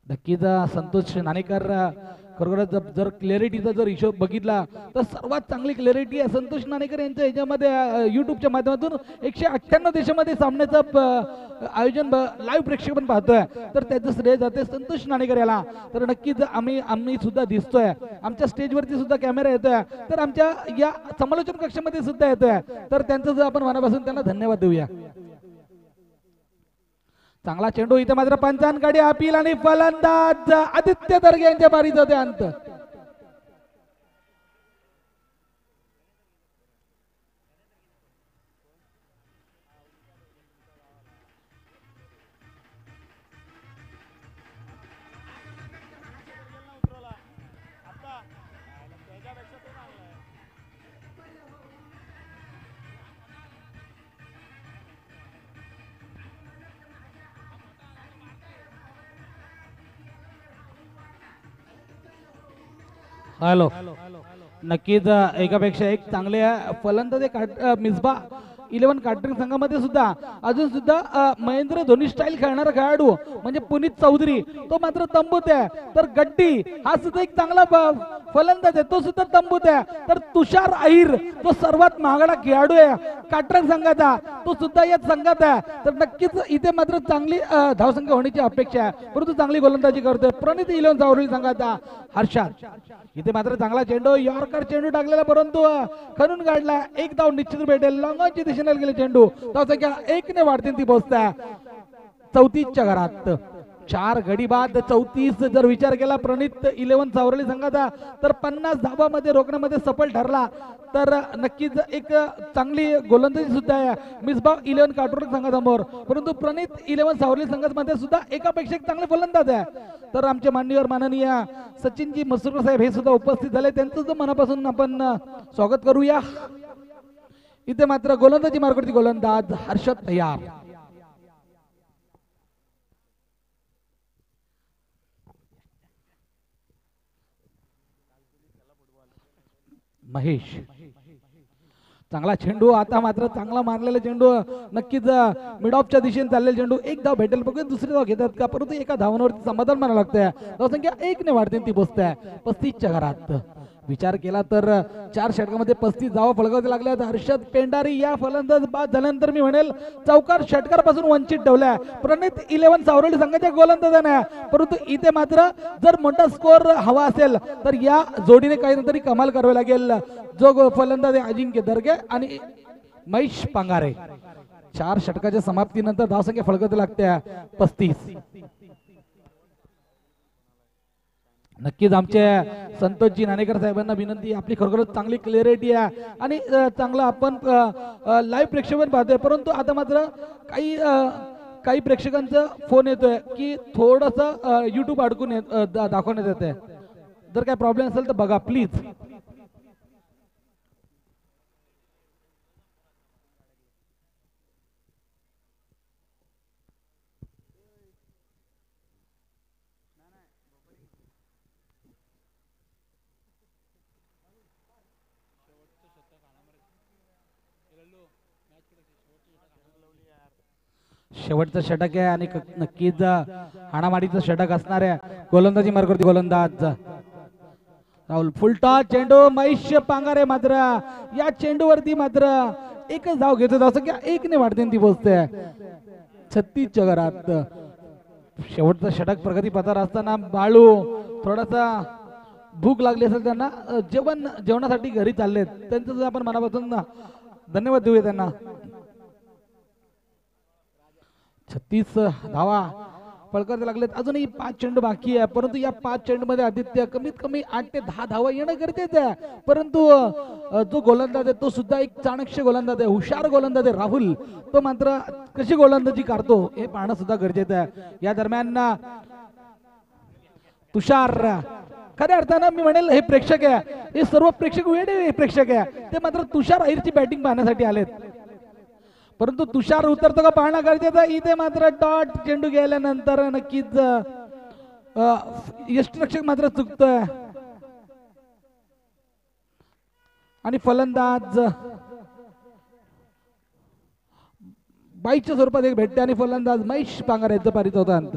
Speaker 1: नक्कीच संतोष नाणेकर खरोखरच जर क्लॅरिटीचा जर हिशोब बघितला तर सर्वात चांगली क्लॅरिटी आहे संतोष नाणेकर यांच्या ह्याच्यामध्ये युट्यूबच्या माध्यमातून 198 देशामध्ये सामन्याचं आयोजन लाईव्ह प्रेक्षेपण पाहतोय, तर त्याचं श्रेय जाते संतोष नाणेकर याला. तर नक्कीच आम्ही सुद्धा दिसतोय. आमच्या स्टेजवरती सुद्धा कॅमेरा येतोय, तर आमच्या या समालोचन कक्षामध्ये सुद्धा येतोय, तर त्यांचं जर आपण मनापासून त्यांना धन्यवाद देऊया. चांगला चेंडू. इथे मात्र पंचांकडे अपील आणि फलंदाज आदित्य दर्गे यांच्या बारीचा ते अंत. हॅलो. नक्कीच एकापेक्षा एक चांगले फलंदाज मिसबा 11 कार्टरिंग संघामध्ये सुद्धा अजून सुद्धा महेंद्र धोनी स्टाईल खेळणारा खेळाडू म्हणजे पुनीत चौधरी तो मात्र तंबूत आहे. तर गड्डी हा सुद्धा एक चांगला फलंदाज आहे, तो सुद्धा तंबूत आहे. तर तुषार अहिर तो सर्वात महागडा खेळाडू आहे काटरंग संघाचा, तो सुद्धा या संघात आहे. तर नक्कीच इथे मात्र चांगली धावसंख्या होण्याची अपेक्षा आहे, परंतु चांगली गोलंदाजी करतोय प्रणित 11 सावरली संघाचा हर्षद. इथे मात्र चांगला चेंडू यॉर्कर चेंडू टाकलेला, परंतु खणून काढला. 1 धाव निश्चित भेटेल. लॉंगॉनची दिशेने गेले चेंडू. धावसंख्या 1 ने वाढते ती पोहोचता 34च्या घरात. 4 गडी बाद 34 जर विचार केला प्रणित 11 सावरली संघाचा तर 50 धावामध्ये रोखण्यामध्ये सफल ठरला. तर नक्कीच एक चांगली गोलंदाजी सुद्धा आहे मिसबाह 11 काटोरक संघासमोर, परंतु प्रणित 11 सावरली संघामध्ये सुद्धा एकापेक्षा एक चांगले फलंदाज आहे. तर आमचे मान्यवर माननीय सचिनजी मसूरकर साहेब हे सुद्धा उपस्थित झाले, त्यांचं सुद्धा मनापासून आपण स्वागत करूया. इथे मात्र गोलंदाजी मार्गावरती गोलंदाज हर्षद तयार. महेश चांगला चेंडू. आता मात्र चांगला मारलेला चेंडू नक्कीच मिड ऑफच्या दिशेने चाललेला चेंडू. 1 धाव भेटेल बघूया दुसरी धाव घेतात का, परंतु एका धावांवरती समाधान मानावं लागतंय. धावसंख्या 1 ने वाढते ती बसते 35च्या घरात. विचार केला तर 4 षटकामध्ये 35 धावा फलकावती लागल्या. हर्षद पेंडारी या फलंदाज बाद झाल्यानंतर मी म्हणेल चौकार षटकापासून वंचित ठेवलाय प्रणित 11 सावरली संघाच्या गोलंदाजाने, परंतु इथे मात्र जर मोठा स्कोर हवा असेल तर या जोडीने काही तरी कमाल करावी लागेल. जो फलंदाज आहे अजिंक्य दर्गे आणि महेश पांगारे. 4 षटकाच्या समाप्तीनंतर धावसंख्या फलकावती लागते 35. नक्कीच आमचे संतोषजी नाणेकर साहेबांना विनंती, आपली खरोखरच चांगली क्लिअरिटी आहे आणि चांगलं आपण लाईव्ह प्रेक्षेपण पाहतोय, परंतु आता मात्र काही प्रेक्षकांचा फोन येतोय की थोडंसं युट्यूब अडकून दाखवण्यात येत आहे. जर काय प्रॉब्लेम असेल तर बघा प्लीज. शेवटचं षटक आहे आणि नक्कीच हाणामारीचं षटक असणार आहे. गोलंदाजी मार्ग करते गोलंदाज राहुल. फुलटा चेंडू महेश पांगारे मात्र या चेंडूवरती मात्र एकच धाव घेतो. धाव संख्या 1 ने वाढते ती पोहोचते 36 च्या घरात. शेवटचं षटक प्रगती पथावर असताना बाळू थोडासा भूक लागली असेल त्यांना जेवणासाठी घरी चाललेत त्यांचं सुद्धा आपण मनापासून धन्यवाद देऊया त्यांना. 36 धावा फलकात लागलेत. अजूनही 5 चेंडू बाकी आहे परंतु या 5 चेंडू मध्ये आदित्य कमीत कमी 8 ते 10 धावा येणं गरजेचं आहे. परंतु जो गोलंदाज आहे तो सुद्धा एक चाणक्य गोलंदाज आहे, हुशार गोलंदाज आहे राहुल. तो मात्र कशी गोलंदाजी करतो हे पाहणं सुद्धा गरजेचं आहे. या दरम्यान तुषार खऱ्या अर्थानं मी म्हणेल हे प्रेक्षक आहे, हे सर्व प्रेक्षक वेडे प्रेक्षक आहे, ते मात्र तुषार अहिरची बॅटिंग पाहण्यासाठी आलेत. परंतु तुषार उतरतो का पाहणं गरजेचं आहे. इथे मात्र डॉट चेंडू गेल्यानंतर नक्कीच यष्टिरक्षक मात्र चुकतोय आणि फलंदाज बाईच्या स्वरूपात एक भेटते आणि फलंदाज महेश पांगारे यांचं पारित होतं. अंत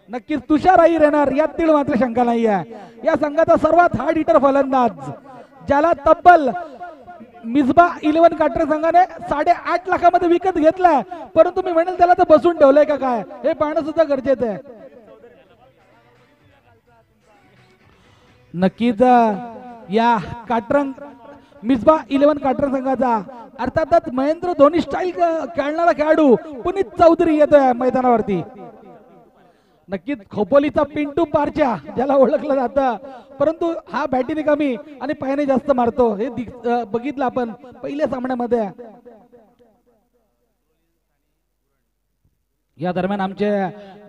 Speaker 1: नक्कीच तुषार अहिर येणार यातील मात्र शंका नाही आहे. या संघाचा सर्वात हार्ड हिटर फलंदाज ज्याला तब्बल मिसबा 11 काटरे संघाने 8.5 लाखामध्ये विकत घेतलाय, परंतु मी म्हणेल त्याला तर बसून ठेवलंय का काय हे पाहणं सुद्धा गरजेचं आहे. नक्कीच या काटरंग मिसबा 11 काटरंग संघाचा अर्थातच महेंद्र धोनी स्टाईल खेळणारा खेळाडू पुनीत चौधरी येतोय मैदानावरती. नक्कीच खोपोलीचा पिंटू पारच्या ज्याला ओळखलं जातं, परंतु हा बॅटीने कमी आणि पायाने जास्त मारतो हे बघितलं आपण पहिल्या सामन्यामध्ये. या दरम्यान आमचे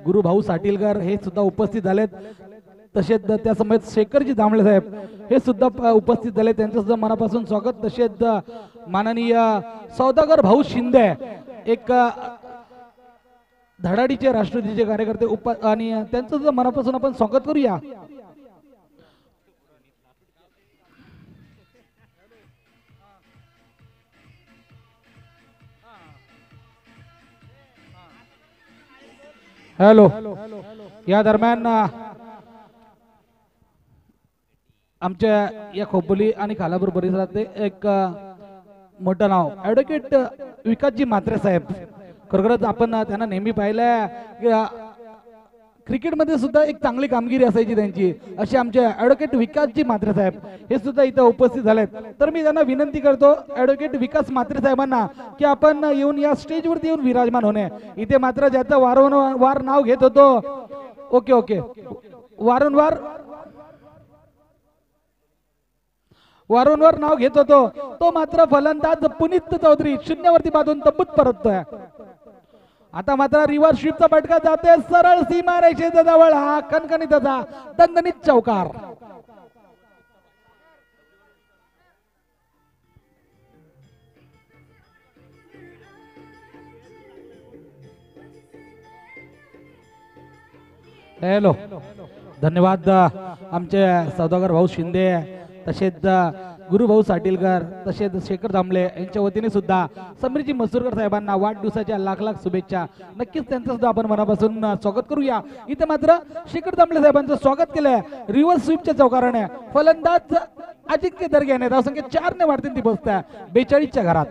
Speaker 1: गुरुभाऊ साटीलकर हे सुद्धा उपस्थित झालेत. तसेच त्या समेत शेखरजी जांभळे साहेब हे सुद्धा उपस्थित झाले, त्यांचं सुद्धा मनापासून स्वागत. तसेच माननीय सौदागर भाऊ शिंदे एक धडाडीचे राष्ट्रवादीचे कार्यकर्ते आणि त्यांचं सुद्धा मनापासून आपण स्वागत करूया. हॅलो. या दरम्यान आमच्या या खोपोली आणि खालापूर परिसरात एक मोठं नाव ऍडव्होकेट विकासजी म्हात्रे साहेब. खरोखरच आपण त्यांना नेहमी पाहिलंय क्रिकेटमध्ये सुद्धा एक चांगली कामगिरी असायची त्यांची. असे आमचे ऍडव्होकेट विकासजी म्हात्रे साहेब हे सुद्धा इथं उपस्थित झालेत. तर मी त्यांना विनंती करतो ऍडव्होकेट विकास म्हात्रे साहेबांना की आपण येऊन या स्टेजवरती येऊन विराजमान होणे. इथे मात्र ज्याचं वारंवार नाव घेत होतो ओके वारंवार नाव घेत होतो तो मात्र फलंदाज पुनीत चौधरी शून्यावरती बांधून तब्बूत परततोय. आता मात्र रिव्हर्स स्वीपचा फटका जाते सरळ सीमा रेषेच्या जवळ. हा कणकणीतचा दणदणीत चौकार. हॅलो. धन्यवाद आमचे सौदागर भाऊ शिंदे तसेच गुरुभाऊ साटीलकर तसेच शेखर जांभळे यांच्या वतीने सुद्धा समीरजी मसूरकर साहेबांना वाढदिवसाच्या लाख लाख शुभेच्छा. नक्कीच त्यांचं सुद्धा आपण मनापासून स्वागत करूया. इथे मात्र शेखर जांभळे साहेबांचं स्वागत केलंय रिव्हर्स स्वीपच्या चौकाराने. फलंदाज अजिंक्य दर्ग्याने धावसंख्या 4 ने वाढते ती पोहोचते 42 च्या घरात.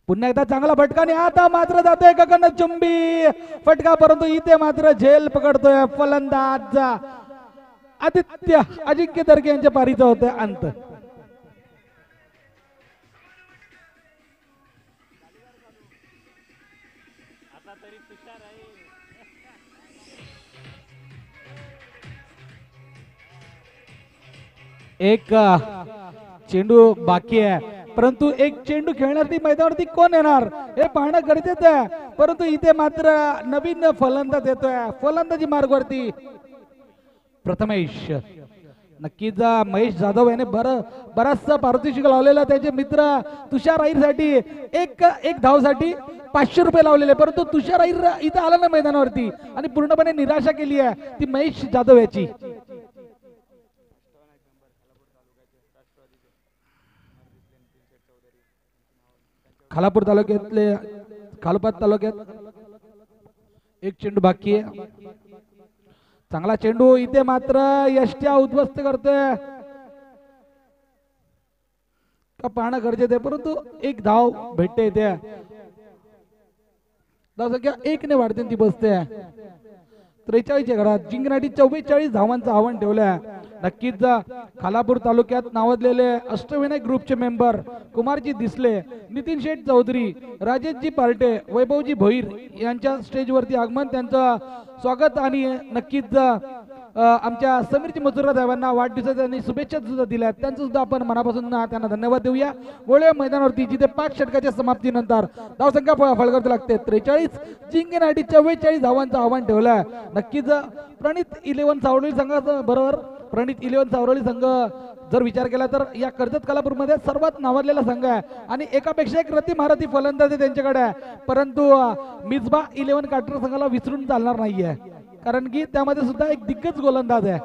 Speaker 1: पुन्हा एकदा चांगला फटका आणि आता मात्र जातोय गगनचुंबी फटका, परंतु इथे मात्र झेल पकडतोय फलंदाज आदित्य अजिंक्य दर्गे यांच्या पारीचं होतंय अंत. एक चेंडू बाकी आहे परंतु एक चेंडू खेळण्यासाठी मैदानावरती कोण येणार हे पाहणं गरजेचं आहे. परंतु इथे मात्र नवीन फलंदाज येतोय फलंदाजी मार्गवरती प्रथमेश. नक्कीच महेश जाधव याने बराचसा पारितोषिक लावलेला त्याचे मित्र तुषार अहिरसाठी एक धावसाठी 500 रुपये लावलेले, परंतु तुषार अहिर इथं आला ना मैदानावरती आणि पूर्णपणे निराशा केली आहे ती महेश जाधव याची. खालापूर तालुक्यातले खालोपात तालुक्यात एक चेंडू बाकी आहे. चांगला चेंडू इथे मात्र यष्ट्या उद्ध्वस्त करतोय का पाहणं गरजेचं आहे, परंतु एक धाव भेटते इथे. धाव संख्या 1 ने वाढते ती बसते. 43 घरात जिंकण्यासाठी 44 धावांचं आव्हान ठेवलंय. नक्कीच खालापूर तालुक्यात नावाजलेले अष्टविनायक ग्रुपचे मेंबर कुमारजी दिसले, नितीन शेठ चौधरी, राजेशजी पार्टे, वैभवजी भोईर यांच्या स्टेजवरती आगमन, त्यांचं स्वागत आणि नक्कीच आमच्या समीरजी मजुरा साहेबांना वाढदिवसाच्या त्यांनी शुभेच्छा सुद्धा दिल्या, त्यांचं सुद्धा आपण मनापासून त्यांना धन्यवाद देऊया. गोळे मैदानावरती जिथे 5 षटकाच्या समाप्तीनंतर धावसंख्या फलकावरती लागते 43 जिंकण्यासाठी 44 धावांचं आव्हान ठेवलंय. नक्कीच प्रणित 11 सावरोली संघाचं बरोबर प्रणित 11 सावरोली संघ जर विचार केला तर या कर्जत कलापूरमध्ये सर्वात नावाजलेला संघ आहे आणि एकापेक्षा एक रती महारथी फलंदाज आहे त्यांच्याकडे आहे. परंतु मिसबा 11 काटर संघाला विसरून चालणार नाहीये, कारण की त्यामध्ये सुद्धा एक दिग्गज गोलंदाज आहे.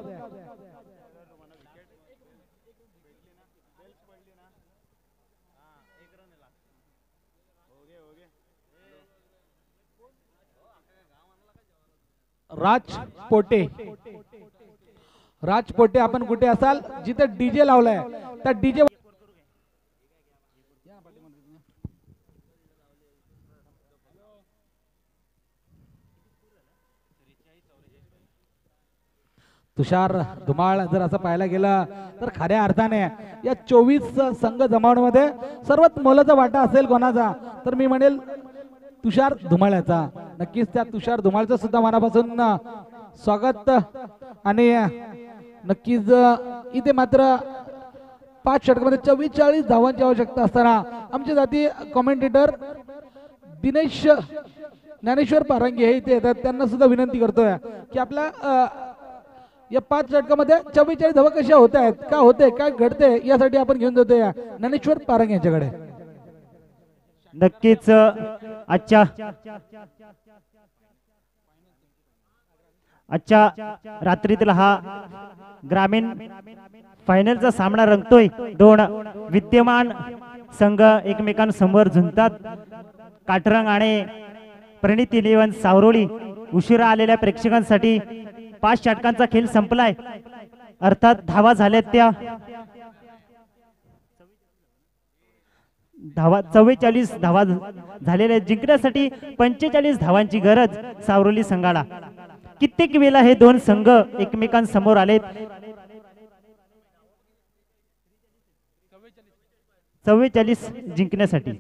Speaker 1: राज पोटे आपण कुठे असाल जिथे डीजे लावलाय त्या डीजे तुषार धुमाळ जर असं पाहायला गेलं तर खऱ्या अर्थाने या 24 संघ जमावण्यामध्ये सर्वात मोलाचा वाटा असेल कोणाचा तर मी म्हणेल तुषार धुमाळ्याचा. नक्कीच त्या तुषार धुमाळचं सुद्धा मनापासून स्वागत. आणि नक्कीच इथे मात्र 5 षटकामध्ये 44 धावांची आवश्यकता असताना आमचे जाती कॉमेंटेटर दिनेश ज्ञानेश्वर पारंगे हे इथे येतात, त्यांना सुद्धा विनंती करतोय की आपल्या या 5 षटकामध्ये 44 धावा कशा होत आहेत, का होते काय घडते यासाठी आपण घेऊन जातोय ज्ञानेश्वर पारंगे यांच्याकडे.
Speaker 4: नक्कीच आजच्या रात्रीतील हा ग्रामीण फायनलचा सामना रंगतोय. 2 विद्यमान संघ एकमेकांसमोर झुंजतात. काटरंग आणि प्रणित 11 सावरोली. उशिरा आलेल्या प्रेक्षकांसाठी 5 षटकांचा खेळ संपलाय, अर्थात धावा झाल्यात त्या 44 धावा झालेल्या. जिंकण्यासाठी 45 धावांची गरज सावरोली संघाला. कित्येक वेळा हे 2 संघ एकमेकांसमोर आलेत. 44 जिंकण्यासाठी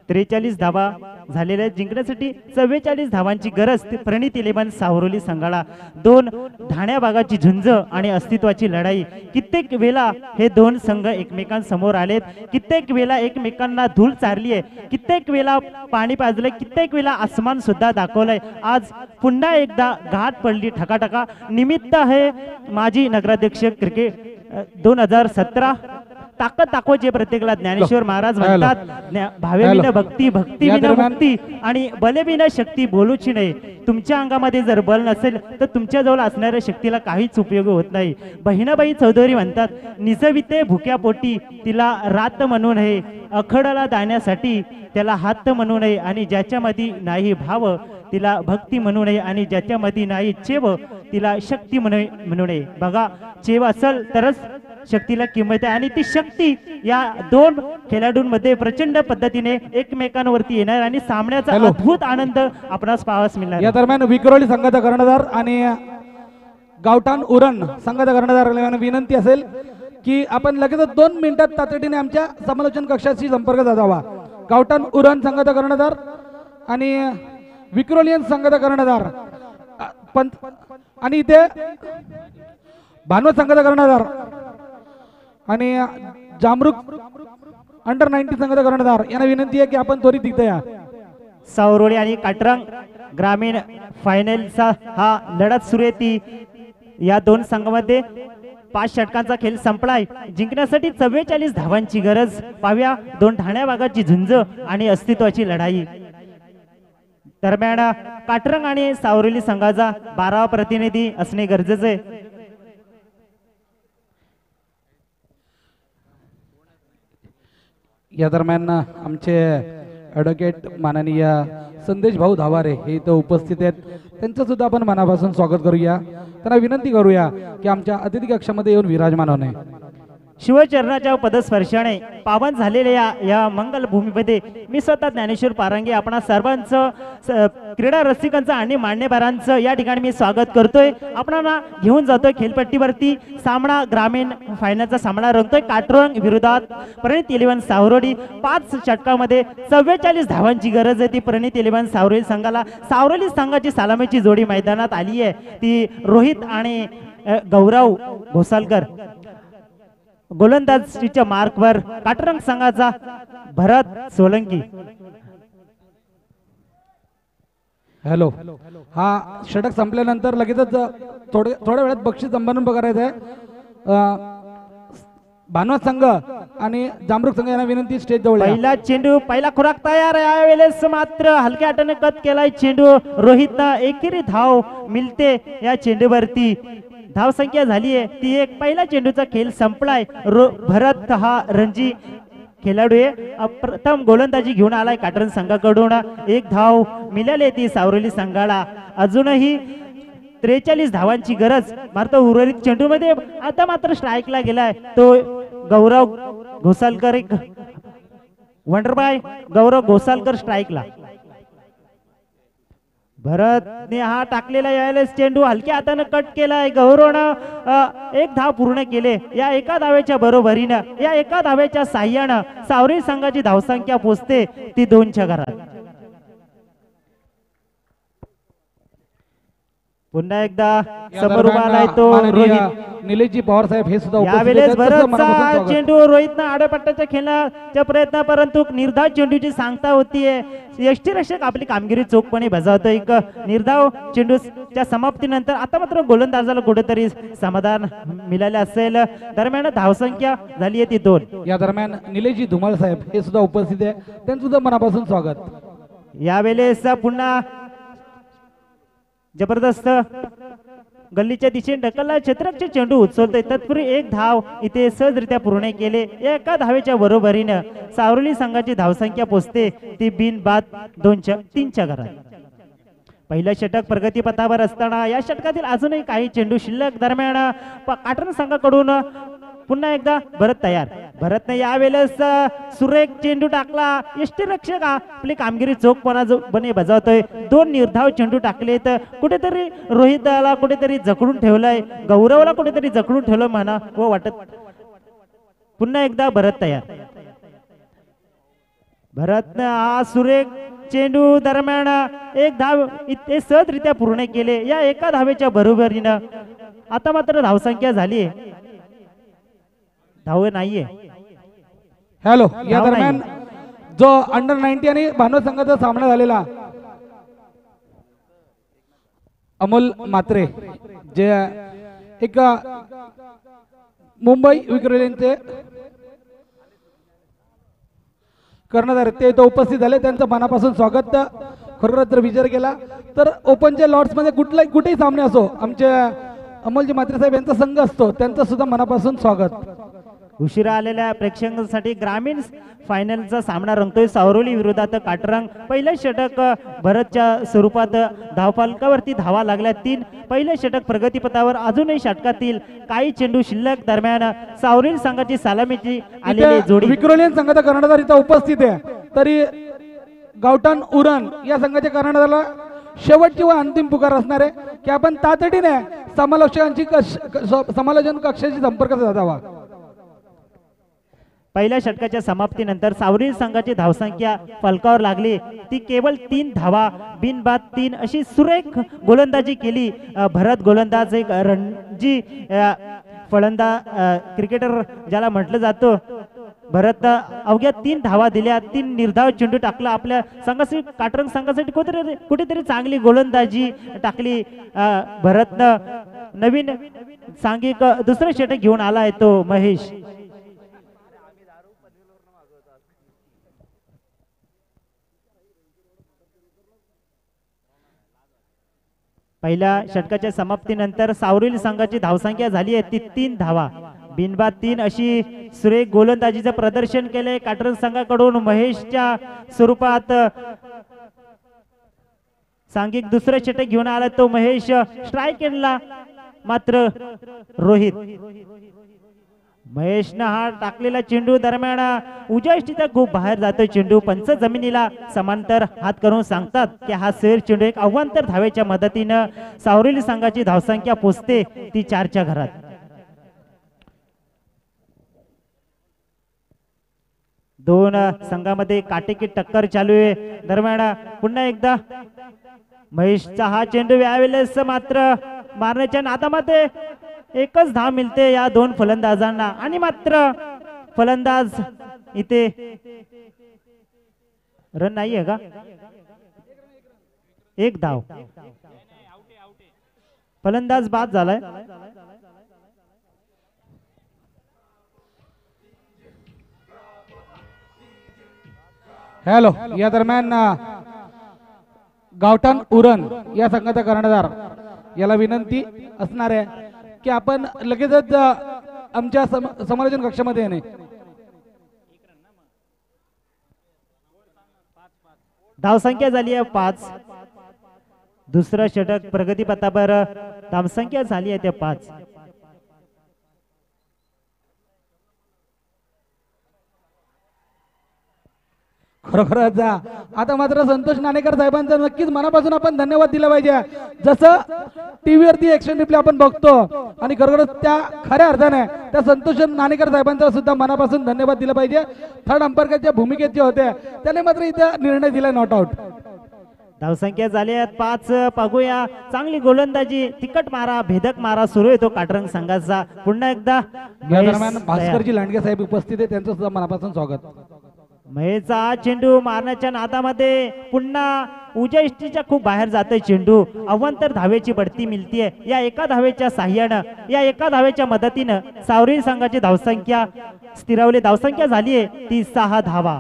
Speaker 4: 43 धावा झालेल्या जिंकण्यासाठी 44 धावांची गरज प्रणित 11 सावरोली संघाला. 2 ठाण्या भागाची झुंज आणि अस्तित्वाची लढाई. कित्येक वेळा हे 2 संघ एकमेकांसमोर आलेत. कित्येक वेळा एकमेकांना धूळ चारली आहे. कित्येक वेळा पाणी पाजलंय. कित्येक वेळा आसमान सुद्धा दाखवलंय. आज पुन्हा एकदा गाठ पडली ठकाठका. निमित्त आहे माजी नगराध्यक्ष क्रिकेट 2017. ताकद दाखवायची प्रत्येकाला. ज्ञानेश्वर महाराज म्हणतात भावेविना भक्ती, भक्तीविना मुक्ती आणि बलविना शक्ती बोलूची नाही. तुमच्या अंगामध्ये जर बल नसेल तर तुमच्या जवळ असणाऱ्या शक्तीला काहीच उपयोग होत नाही. बहिणाबाई चौधरी म्हणतात निजविते भुक्या पोटी तिला रात म्हणू नये, अखडाला दाण्यासाठी त्याला हात म्हणू नये आणि ज्याच्यामध्ये नाही भाव तिला भक्ती म्हणू नये आणि ज्याच्यामध्ये नाही चेव तिला शक्ती म्हणू नये. बघा, चेव असेल तरच शक्तीला किंमत आहे आणि ती शक्ती या 2 खेळाडूंमध्ये प्रचंड पद्धतीने एकमेकांवरती येणार आणि सामन्याचा अद्भुत आनंद आपणास पाहावास मिळणार.
Speaker 1: या दरम्यान विक्रोली संघाचा कर्णधार आणि गावठाण उरण संघाचा कर्णधार विनंती असेल की आपण लगेच 2 मिनिटात तातडीने आमच्या समालोचन कक्षाशी संपर्क साधावा. गावठाण उरण संघाचा कर्णधार आणि विक्रोलियन संघाचा कर्णधार आणि इथे भानवत संघाचा कर्णधार आणि जामरुक अंडर 19 संघाचा कर्णधार यांना विनंती आहे की आपण त्वरित तिथे या.
Speaker 4: सावरोळी आणि काटरंग ग्रामीण फायनलचा हा लढत सुरू आहे. ती या दोन संघामध्ये 5 षटकांचा खेळ संपलाय. जिंकण्यासाठी 44 धावांची गरज. पाहूया दोन ठाण्या भागाची झुंज आणि अस्तित्वाची लढाई. दरम्यान काटरंग आणि सावरोली संघाचा 12वा प्रतिनिधी असणे गरजेचे आहे.
Speaker 1: या दरम्यान आमचे ॲडव्होकेट माननीय संदेश भाऊ धावारे हे इथं उपस्थित आहेत. त्यांचं सुद्धा आपण मनापासून स्वागत करूया. त्यांना विनंती करूया की आमच्या अतिथी कक्षामध्ये येऊन विराजमान होणे.
Speaker 4: शिवचरणाच्या पदस्पर्शाने पावन झालेल्या या मंगल भूमीमध्ये मी स्वतः ज्ञानेश्वर पारंगे आपणा सर्वांचं क्रीडा रसिकांचं आणि मान्यवरांचं या ठिकाणी मी स्वागत करतोय. आपणाला घेऊन जातोय खेळपट्टीवरती. सामना ग्रामीण फायनलचा सामना रंगतोय काटरंग विरोधात प्रणित 11 सावरोली. 5 षटकामध्ये 44 धावांची गरज आहे. ती प्रणित 11 सावरोली संघाला. सावरोली संघाची सलामीची जोडी मैदानात आली आहे. ती रोहित आणि गौरव घोसालकर. गोलंदाजीच्या मार्कवर काटरंग संघाचा भरत सोलंकी.
Speaker 1: हॅलो, हा षटक संपल्यानंतर लगेचच थोड्या वेळात बक्षीस समारंभ करायचा आहे. भानवत संघ आणि जामरुख संघ यांना विनंती स्टेज जवळ या.
Speaker 4: पहिला चेंडू पहिला खुराक तयार. यावेळेस मात्र हलक्या हाताने कट केलाय चेंडू. रोहितला एकेरी धाव मिळते या चेंडूवरती. धाव संख्या झाली आहे ती 1. पहिला चेंडूचा खेळ संपलाय. भरत हा रणजी खेळाडू आहे. प्रथम गोलंदाजी घेऊन आलाय काटरंग संघाकडून. 1 धाव मिळाली ती सावरोली संघाला. अजूनही 43 धावांची गरज. मात्र उर्वरित चेंडू मध्ये आता मात्र स्ट्राईकला गेलाय तो गौरव घोसालकर. एक वंडरबाय गौरव घोसालकर स्ट्राईकला. भरतने हा टाकलेला यावेळेस चेंडू हलक्या हाताने कट केलाय. गौरवनं 1 धाव पूर्ण केले. या एका धावेच्या बरोबरीनं या एका धावेच्या साह्यानं सावरोली संघाची धावसंख्या पोचते ती 2च्या घरात. पुन्हा एकदा समोर उभा आलाय तो रोहित.
Speaker 1: निलेशजी पवार साहेब हे सुद्धा
Speaker 4: यावेळेस भरतचा चेंडू रोहितनं आडपट्ट्याच्या खेळण्याचा प्रयत्न परंतु निर्धाव चेंडूची सांगता होतीये. यष्टीरक्षक आपली कामगिरी चोखपणे बजावतो. एक निर्धाव चेंडूच्या समाप्तीनंतर आता मात्र गोलंदाजाला कुठेतरी समाधान मिळाले असेल. दरम्यान धावसंख्या झाली आहे ती 2.
Speaker 1: या दरम्यान निलेशजी धुमाळ साहेब हे सुद्धा उपस्थित आहे. त्यांचं सुद्धा मनापासून स्वागत.
Speaker 4: यावेळेस पुन्हा जबरदस्त गल्लीच्या दिशेने ढकलला. क्षेत्ररक्षक चेंडू उचलतोय. तत्पूर्वी 1 धाव इथे सहजरित्या पूर्ण केले. एका धावेच्या बरोबरीनं सावरोली संघाची धावसंख्या पोचते ती बिनबाद 3च्या घरात. पहिलं षटक प्रगतीपथावर असताना या षटकातील अजूनही काही चेंडू शिल्लक. दरम्यान काटरंग संघाकडून पुन्हा एकदा भरत तयार. भरतने यावेळेस सुरेख चेंडू टाकला. यष्टीरक्षक आपली कामगिरी चोखपणे बजावतोय. 2 निर्धाव चेंडू टाकलेत. कुठेतरी रोहितला कुठेतरी जखडून ठेवलंय. गौरवला कुठेतरी जखडून ठेवलं म्हणा व वाटत. पुन्हा एकदा भरत तयार. भरतने हा सुरेख चेंडू दरम्यान 1 धाव इथे सहजरित्या पूर्ण केले. या एका धावेच्या बरोबरीनं आता मात्र धावसंख्या झाली आहे. धाव नाहीये.
Speaker 1: हॅलो, या दरम्यान जो अंडर 19 आणि भानवत संघाचा सामना झालेला अमोल मात्रे जे एक मुंबई विक्रोलीचे कर्णधार ते इथं उपस्थित झाले. त्यांचं मनापासून स्वागत. खरोखर जर विचार केला तर ओपनच्या लॉट्स मध्ये कुठेही सामने असो आमचे अमोलजी मात्रे साहेब यांचा संघ असतो. त्यांचं सुद्धा मनापासून स्वागत.
Speaker 4: उशिरा आलेल्या प्रेक्षकांसाठी ग्रामीण फायनलचा सामना रंगतोय. सावरोली विरोधात काटरंग. पहिलं षटक भरतच्या स्वरूपात धावफलकावरती धावा लागल्या 3. पहिलं षटक प्रगतीपथावर. अजूनही षटकातील काही चेंडू शिल्लक. दरम्यान सावरोली संघाची सलामीची आलेली जोडी.
Speaker 1: विक्रोलियन संघाचा कर्णधार इथं उपस्थित आहे. तरी गावठाण उरण या संघाच्या कर्णधाराला शेवटची व अंतिम पुकार असणार आहे की आपण तातडीने समालोचन कक्षाशी संपर्क साधावा.
Speaker 4: पहिल्या षटकाच्या समाप्तीनंतर सावरोली संघाची धावसंख्या फलकावर लागली. ती केवळ 3 धावा. बिनबाद 3 अशी सुरेख गोलंदाजी केली. भरत गोलंदाज एक रणजी फलंदाज क्रिकेटर ज्याला म्हटलं जातं भरत अवघ्या 3 धावा दिल्या, 3 निर्धाव चेंडू टाकला. आपल्या संघासाठी काटरंग संघासाठी कुठेतरी चांगली गोलंदाजी टाकली. भरतनं नवीन सांघिक दुसरं षटक घेऊन आलाय तो महेश. पहिल्या षटकाच्या समाप्तीनंतर सावरिली संघाची धावसंख्या झाली आहे ती 3 धावा. बिनबाद 3 अशी सुरेख गोलंदाजीचं प्रदर्शन केले काटरंग संघाकडून. महेशच्या स्वरूपात सांघिक दुसरं षटक घेऊन आला तो महेश. स्ट्राईक एंडला मात्र रोहित. महेशनं हा टाकलेला चेंडू दरम्यान उजव्या यष्टीचा खूप बाहेर जातोय चेंडू. पंच जमिनीला समांतर हात करून सांगतात की हा सैर चेंडू एक अवांतर धावेच्या मदतीनं सावरेली संघाची धावसंख्या पोचते ती 4च्या घरात. दोन संघामध्ये काटेकी टक्कर चालू आहे. दरम्यान पुन्हा एकदा महेशचा हा चेंडू यावेळेस मात्र मारण्याच्या नादामध्ये एकच धाव मिळते या 2 फलंदाजांना आणि मात्र फलंदाज इथे रन नाहीये का? 1 धाव. फलंदाज बाद झालाय.
Speaker 1: हॅलो, या दरम्यान गावठाण उरण या संघाचा कर्णधार याला विनंती असणार आहे की आपण लगेचच आमच्या समालोचन कक्षामध्ये येणे.
Speaker 4: धावसंख्या झाली आहे 5. दुसरं षटक प्रगतीपथावर धावसंख्या झाली आहे ते 5.
Speaker 1: खरोखरच आता मात्र संतोष नाणेकर साहेबांचा नक्कीच मनापासून आपण धन्यवाद दिला पाहिजे. जसं टीव्हीवरती एक्शन रिप्ले आपण बघतो आणि खरोखरच त्या खऱ्या अर्थाने त्या संतोष नाणेकर साहेबांचा सुद्धा मनापासून धन्यवाद दिला पाहिजे. थर्ड अंपायरच्या भूमिकेत जे होते त्याने मात्र इथे निर्णय दिला नॉट आउट.
Speaker 4: धावसंख्या झाली आहेत 5. पाहूया चांगली गोलंदाजी, तिकट मारा, भेदक मारा सुरू येतो काटरंग संघाचा. पुन्हा एकदा
Speaker 1: या दरम्यान भास्करजी लांडगे साहेब उपस्थित आहे, त्यांचं सुद्धा मनापासून स्वागत.
Speaker 4: महेशचा चेंडू मारण्याच्या नादामध्ये पुन्हा उजव्या यष्टीच्या खूप बाहेर जातोय चेंडू. अवांतर धावेची बढती मिळतीये या एका धावेच्या साह्यानं, या एका धावेच्या मदतीनं सावरी संघाची धावसंख्या स्थिरावली. धावसंख्या झाली आहे ती 6 धावा.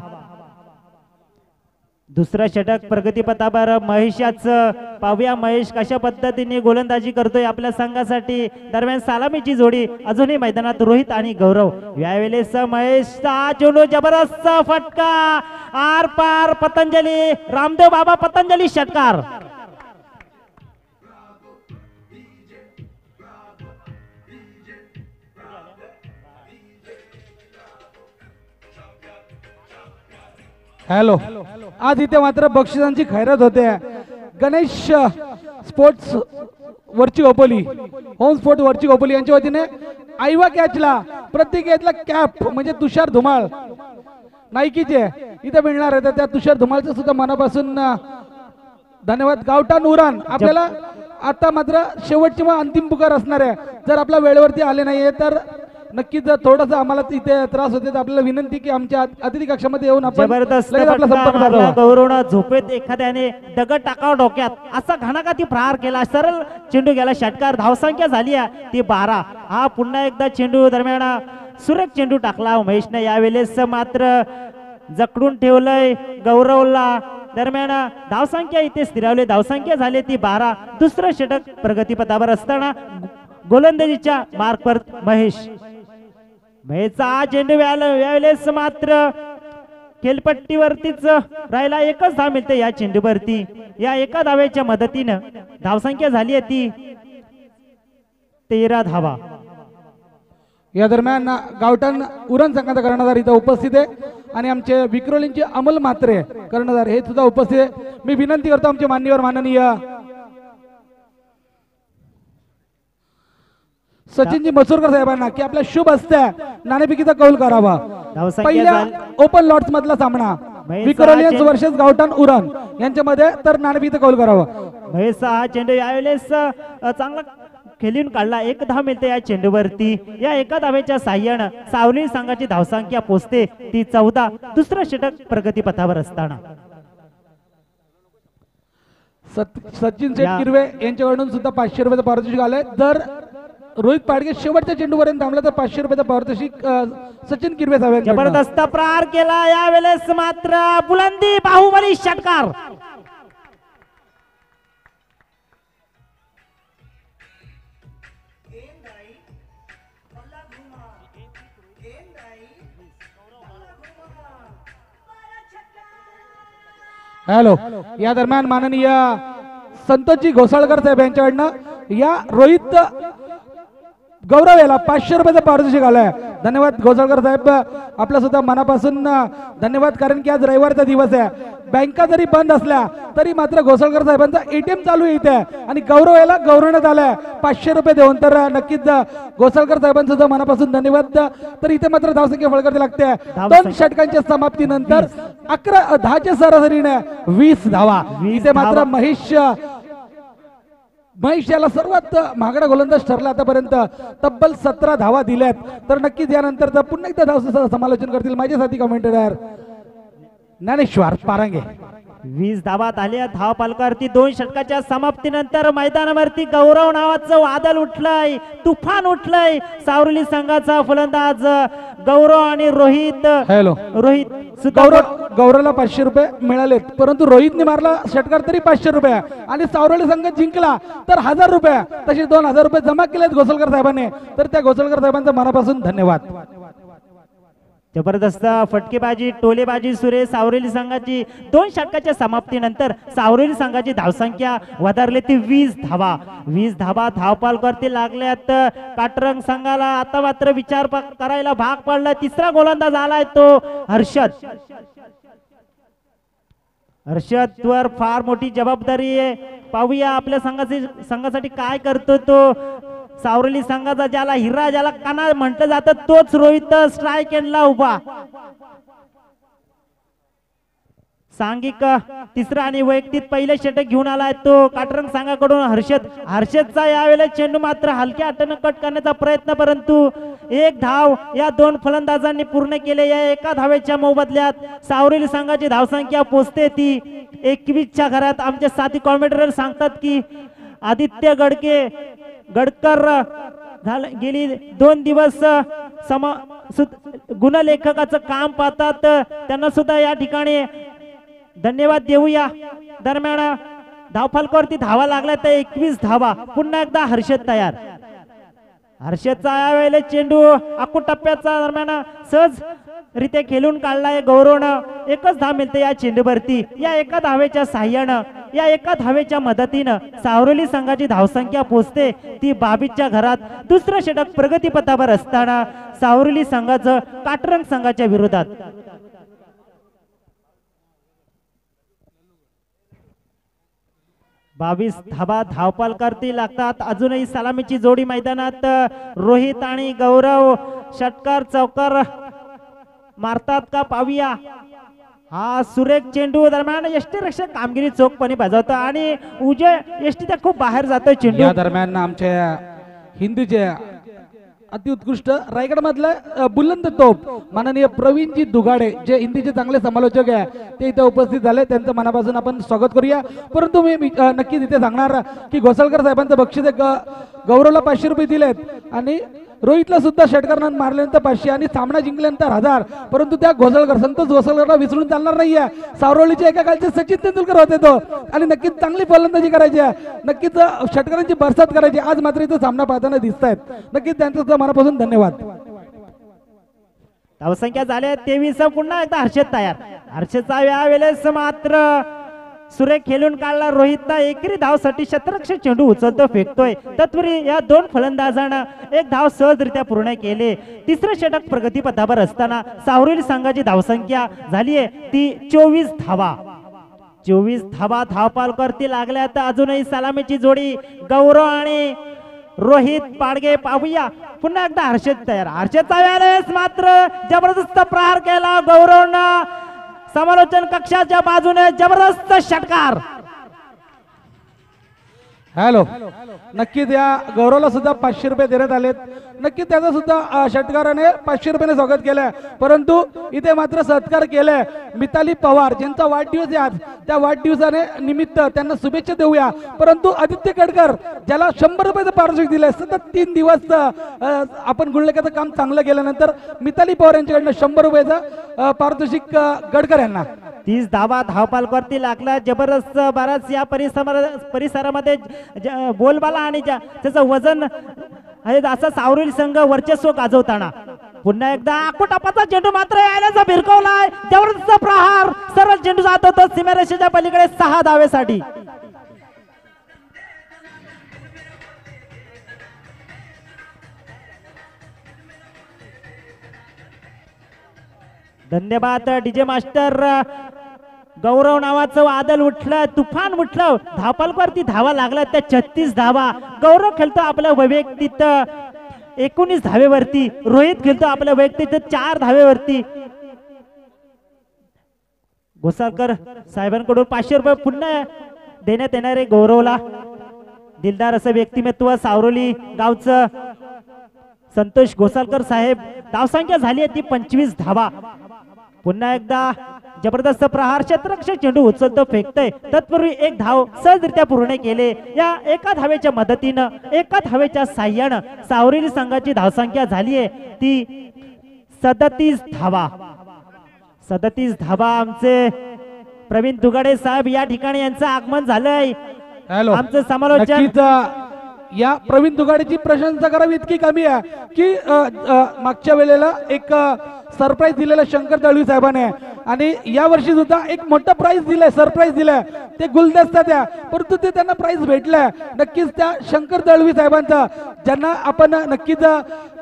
Speaker 4: दुसरा षटक प्रगतीपथावर महेशाचं. पाहूया महेश कशा पद्धतीने गोलंदाजी करतोय आपल्या संघासाठी. दरम्यान सलामीची जोडी अजूनही मैदानात रोहित आणि गौरव. यावेळेस महेशचा चेंडू जबरदस्त फटका आर पार. पतंजली रामदेव बाबा पतंजली षटकार.
Speaker 1: हॅलो, आज इथे मात्र बक्षिसांची खैरत होते. गणेश स्पोर्ट्स वरची ओपोली, होम स्पोर्ट वरची ओपोली यांच्या वतीने आईवा कॅचला प्रत्येक यातला कॅप म्हणजे तुषार धुमाळ नाईकीचे इथे मिळणार आहे. तर त्या तुषार धुमाळचं सुद्धा मनापासून धन्यवाद. गावठाण उरण आपल्याला आता मात्र शेवटची मग अंतिम पुकार असणार आहे. जर आपल्या वेळेवरती आले नाहीये तर नक्कीच थोडंसं आम्हाला इथे त्रास होते. आम्हाला विनंती की आमच्या अतिथी कक्षामध्ये येऊन आपण
Speaker 4: जबरदस्त
Speaker 1: आपला संपर्क साधावा.
Speaker 4: गौरवनं झोपेत एखाद्याने दगड टाकाव डोक्यात असा घणाघाती प्रहार केला. सरळ चेंडू गेला षटकार. धावसंख्या झाली आहे ती 12. हा पुन्हा एकदा चेंडू दरम्यान सुरेख चेंडू टाकला महेशने. यावेळेस मात्र जकडून ठेवलंय गौरवला. दरम्यान धावसंख्या इथे स्थिरावली. धावसंख्या झाली ती 12. दुसरं षटक प्रगतीपथावर असताना गोलंदाजीच्या मार्कवर महेश. महेशचा चेंडू यावेळेस मात्र खेळपट्टीवरतीच राहिला. एकच धाव मिळते या चेंडूवरती. या एका धावेच्या मदतीनं धावसंख्या झाली आहे ती 13 धावा.
Speaker 1: या दरम्यान गावठाण उरण संघाचा कर्णधार इथं उपस्थित आहे आणि आमचे विक्रोलींचे अमल म्हात्रे कर्णधार हे सुद्धा उपस्थित आहे. मी विनंती करतो आमचे मान्यवर माननीय सचिनजी मसूरकर साहेबांना की आपल्या शुभ हस्ते नाणेफेकीचा कौल करावा. पहिल्या ओपन लॉट्स मधला सामना विक्रोलियन्स वर्सेस गावठाण उरण यांच्यामध्ये तर नाणेफेकीचा कौल करावा.
Speaker 4: महेशचा हा चेंडू यावेळेस चांगला खेळून काढला. एक धाव मिळते या चेंडूवरती. या एका धावेच्या साह्यानं सावली संघाची धावसंख्या पोचते ती 14. दुसरं षटक प्रगती पथावर असताना
Speaker 1: सचिन सेठ किरवे यांच्याकडून सुद्धा 500 रुपयाचं पारितोषिक आलंय. जर रोहित पाडगे शेवटच्या चेंडूपर्यंत थांबला तर 500 रुपयाचं पारितोषिक सचिन किरवे साहेब.
Speaker 4: जबरदस्त प्रहार केला यावेळेस मात्र बुलंदी बाहुबली षटकार.
Speaker 1: हॅलो, या दरम्यान माननीय संतोषजी घोसाळकर साहेब यांच्याकडनं या रोहित गौरव याला 500 रुपयाचं पारितोषिक आलंय. धन्यवाद घोसाळकर साहेब, आपला सुद्धा मनापासून धन्यवाद. कारण की आज रविवारचा दिवस आहे, बँका जरी बंद असल्या तरी मात्र घोसाळकर साहेबांचा ATM चालू आहे इथे आणि गौरव याला गौरवण्यात आलाय 500 रुपये देऊन. तर नक्कीच घोसाळकर साहेबांचं सुद्धा मनापासून धन्यवाद. तर इथे मात्र धावसंख्या फळकरती लागते 2 षटकांच्या समाप्तीनंतर 10च्या सरासरीने 20 धावा. इथे मात्र महेश याला सर्वात महागडा गोलंदाज ठरला आतापर्यंत. तब्बल 17 धावा दिल्यात. तर नक्कीच यानंतर पुन्हा एकदा धाव समालोचन करतील माझे साथी कमेंटेटर ज्ञानेश्वर पारांगे.
Speaker 4: 20 धावा झाल्या धाव पालकावरती. 2 षटकाच्या समाप्तीनंतर मैदानावरती गौरव नावाचं वादळ उठलंय, तुफान उठलंय. सावरली संघाचा फलंदाज गौरव आणि रोहित.
Speaker 1: हॅलो,
Speaker 4: रोहित
Speaker 1: गौरवला 500 रुपये मिळालेत, परंतु रोहितने मारला षटकार तरी 500 रुपये आणि सावरली संघ जिंकला तर 1000 रुपये. तसे 2000 रुपये जमा केलेत घोसाळकर साहेबांनी. तर त्या घोसाळकर साहेबांचा मनापासून धन्यवाद.
Speaker 4: जबरदस्त फटकेबाजी टोलेबाजी सुरे सावरेली संघाची. 2 षटकाच्या समाप्तीनंतर सावरेली संघाची धावसंख्या वधारली ती 20 धावा. 20 धावा धावपालवरती लागल्यात काटरंग संघाला. आता मात्र विचार करायला भाग पडला. तिसरा गोलंदाज आलाय तो हर्षद. हर्षद वर फार मोठी जबाबदारी आहे. पाहूया आपल्या संघासाठी काय करतो तो. सावरली संघाचा ज्याला हिरा ज्याला काना म्हटलं जातं तोच रोहित स्ट्राइक एंडला उभा. सांघिक तिसरा आणि वैयक्तिक पहिले षटक घेऊन आलाय तो काटरंग संघाकडून हर्षदचा यावेळेला चेंडू मात्र हलक्या हाताने कट करण्याचा प्रयत्न, परंतु 1 धाव या 2 फलंदाजांनी पूर्ण केले. या एका धावेच्या मोबदल्यात सावरली संघाची धावसंख्या पोचते ती 21च्या घरात. आमचे साथी कॉमेंटेटर सांगतात की आदित्य गडकर गेली 2 दिवस गुणलेखकाचं काम पाहतात. त्यांना सुद्धा या ठिकाणी धन्यवाद देऊया. दरम्यान धावफलकावरती धावा लागल्या तर 21 धावा. पुन्हा एकदा हर्षद तयार. हर्षदचा यावेळेला चेंडू आखू टप्प्याचा दरम्यान सहज रित्या खेळून काढलाय गौरवनं. 1च धाव मिळते या चेंडूवरती. या एका धावेच्या साह्यानं या एका धावेच्या मदतीनं सावरली संघाची धावसंख्या पोचते ती 22च्या घरात. दुसरं षटक प्रगती पथावर असताना सावरली संघाचं काटरंग संघाच्या विरोधात. बावीस धावा धावपालकरती लागतात. अजूनही सलामीची जोडी मैदानात. रोहित आणि गौरव षटकार चौकार मारतात का पाहूया. हा सुरेख चेंडू दरम्यान यष्टी रक्षक कामगिरी चोखपणे बजावतो आणि उजय यष्टी त्या खूप बाहेर जातोय चेंडू.
Speaker 1: या दरम्यान आमच्या हिंदीचे अतिउत्कृष्ट रायगड मधलं बुलंद तोप माननीय प्रवीणजी दुगाडे जे हिंदीचे चांगले समालोचक आहे ते इथे उपस्थित झाले. त्यांचं मनापासून आपण स्वागत करूया. परंतु मी नक्कीच इथे सांगणार की घोसाळकर साहेबांचं बक्षीस गौरवला 500 रुपये दिलेत आणि रोहितला सुद्धा षटकार मारल्यानंतर 500 आणि सामना जिंकल्यानंतर 1000. परंतु त्या संतोष घोसाळकरला विसरून चालणार नाहीये. सावरलीचे एका काळचे सचिन तेंडुलकर होते तो आणि नक्कीच चांगली फलंदाजी करायची आहे. नक्कीच षटकारांची बरसात करायची. आज मात्र इथं सामना पाहताना दिसत आहेत. नक्कीच त्यांचं सुद्धा मनापासून धन्यवाद.
Speaker 4: धावसंख्या झाल्या 23. पुन्हा एकदा हर्षद तयार. हर्षदचा यावेळेस मात्र सुरेख खेळून काढला रोहितला. एकरी धावसाठी शतरक्षक चेंडू उचलतो फेकतोय. तत्पूर्वी या 2 फलंदाजांना 1 धाव सहजरित्या पूर्ण केले. तिसरं षटक प्रगती पथावर असताना सावरली संघाची धावसंख्या झालीये ती 24 धावा. 24 धावा धावपालकरती लागल्या. तर अजूनही सलामीची जोडी गौरव आणि रोहित पाडगे. पाहूया पुन्हा एकदा हर्षद तयार. हर्षदचा वेळेस मात्र जबरदस्त प्रहार केला गौरवनं. समालोचन कक्षाच्या बाजूने जबरदस्त षटकार.
Speaker 1: हॅलो, नक्कीच या गौरवला सुद्धा 500 रुपये देण्यात आलेत. नक्कीच त्याचा सुद्धा षटकाराने 500 रुपयाने स्वागत केलंय. परंतु इथे मात्र सत्कार केलाय मिताली पवार ज्यांचा वाढदिवस आहे आज. त्या वाढदिवसाने निमित्त त्यांना शुभेच्छा देऊया. परंतु आदित्य कडकर ज्याला 100 रुपयाचं पारितोषिक दिलंय, सतत 3 दिवस आपण गुणलेखाचं काम चांगलं केल्यानंतर मिताली पवार यांच्याकडनं 100 रुपयाचं पारितोषिक गडकर यांना.
Speaker 4: 30 धावा धावपालवरती लागला जबरदस्त. बराच या परिसरामध्ये बोलबाला आणि त्याचं वजन आहे असा सावरोली संघ वर्चस्व गाजवताना पुन्हा एकदा आकोटापाचा चेंडू मात्र यायला भिरकवलाय. जबरदस्त प्रहार, सरळ चेंडू जात होता सीमारेषेच्या पलीकडे 6 धावेसाठी. धन्यवाद डीजे मास्टर. गौरव नावाचं वादळ उठलं, तुफान उठलं. धावपालवरती धावा लागला त्या 36 धावा. गौरव खेळतो आपल्या वैयक्तिक 19 धावेवरती. रोहित खेळतो आपल्या वैयक्तिक 4 धावेवरती. घोसाळकर साहेबांकडून 500 रुपये पुन्हा देण्यात येणारे गौरवला. दिलदार असं व्यक्तिमत्व सावरोली गावचं संतोष घोसाळकर साहेब. धावसंख्या झाली आहे ती 25 धावा. पुन्हा एकदा जबरदस्त प्रहार, क्षेत्ररक्षक चेंडू उचलतो, फेकतोय. तत्पूर्वी एक धाव सहजरित्या पूर्ण केले. या एका धावेच्या मदतीनं, एका धावेच्या साह्यानं सावरोली संघाची धावसंख्या झाली आहे ती 37 धावा. 37 धावा. आमचे प्रवीण दुगाडे साहेब या ठिकाणी यांचं आगमन झालंय.
Speaker 1: हॅलो,
Speaker 4: आमचं समालोचन.
Speaker 1: नक्कीच या प्रवीण दुगाडेची प्रशंसा करावी इतकी कमी आहे की मागच्या वेळेला एक सरप्राईज दिलेलं शंकर दळवी साहेबांनी आणि या वर्षी सुद्धा एक मोठं प्राइज दिलंय, सरप्राईज दिलंय. ते गुलदस्ता द्या, परंतु ते त्यांना प्राइज भेटलंय. नक्कीच त्या शंकर दळवी साहेबांचा ज्यांना आपण नक्कीच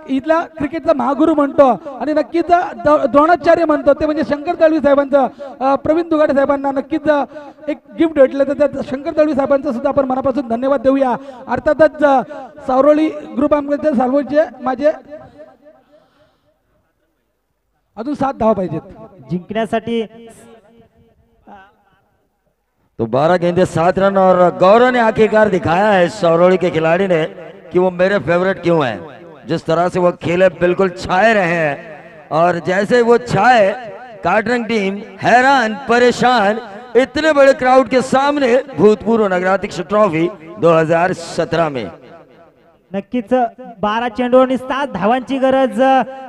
Speaker 1: इथला क्रिकेटचा महागुरू म्हणतो आणि नक्कीच द्रोणाचार्य म्हणतो ते म्हणजे शंकर दळवी साहेबांचं प्रवीण दुगाडे साहेबांना नक्कीच एक गिफ्ट भेटलं. तर त्या शंकर दळवी साहेबांचं सुद्धा आपण मनापासून धन्यवाद देऊया. अर्थातच सावरोली ग्रुप आमचे सालवडचे माझे अजून 7 धावा पाहिजेत
Speaker 4: जिंकण्यासाठी.
Speaker 5: तो 12 गेंदे 7 रन और गौरव ने आखिरकार दिखाया है सौरौली के खिलाड़ी ने कि वो मेरे फेवरेट क्यों हैं. जिस तरह से वो खेले बिल्कुल छाए रहे हैं और जैसे वो छाए काटरंग टीम हैरान परेशान इतने बड़े क्राउड के सामने भूतपूर्व नगराध्यक्ष ट्रॉफी 2017 में.
Speaker 4: नक्कीच 12 चेंडू आणि 7 धावांची गरज.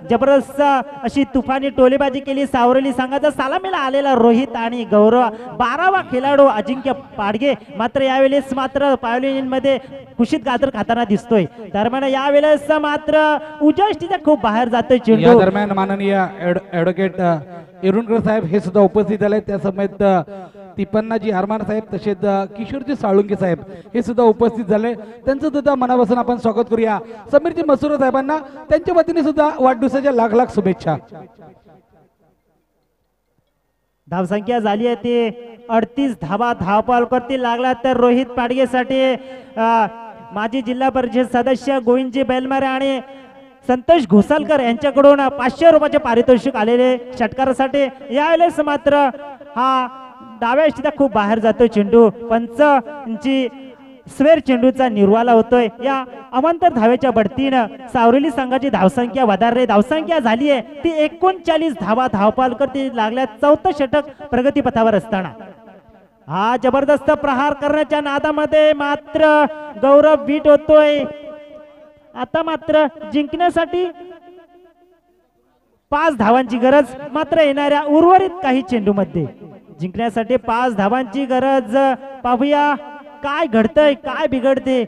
Speaker 4: जबरदस्त अशी तुफानी टोलेबाजी केली सावरोली संघाचा. सालामीला आलेला रोहित आणि गौरव 12वा खेळाडू अजिंक्य पाडगे मात्र यावेळेस मात्र पायोलिन मध्ये खुशीत गाजर खाताना दिसतोय. दरम्यान यावेळेस मात्र उजष्टीच्या खूप बाहेर जातोय
Speaker 1: या
Speaker 4: चेंडू.
Speaker 1: दरम्यान माननीय ऍडव्होकेट इरुणकर साहेब हे सुद्धा उपस्थित झाले. त्या समेत तिपन्नाजी हरमान साहेब तसेच किशोरजी साळुंके साहेब हे सुद्धा उपस्थित झाले. त्यांचं सुद्धा मनापासून आपण स्वागत करूया. समीरजी मसुरा साहेबांना त्यांच्या वतीने सुद्धा वाढदिवसाच्या लाख लाख शुभेच्छा.
Speaker 4: धावसंख्या झाली आहे ती 38 धावा. धावपालवरती लागला तर रोहित पाडगेसाठी माजी जिल्हा परिषद सदस्य गोविंदजी बेलमारे आणि संतोष घोसाळकर यांच्याकडून 500 रुपयाचे पारितोषिक आलेले षटकारासाठी. यावेळेस मात्र हा डाव्या यष्टीचा खूप बाहेर जातोय चेंडू. पंचांची स्वेर चेंडूचा निर्वाला होतोय. या अवांतर धावेच्या बढतीनं सावरोली संघाची धावसंख्या वधारली. धावसंख्या झाली आहे ती 39 धावा. धावपालवरती लागल्या 4थं षटक प्रगतीपथावर असताना हा जबरदस्त प्रहार करण्याच्या नादामध्ये मात्र गौरव बीट होतोय. आता मात्र जिंकण्यासाठी 5 धावांची गरज. मात्र येणाऱ्या उर्वरित काही चेंडूमध्ये जिंकण्यासाठी 5 धावांची गरज. पाहूया काय घडतंय, काय बिघडते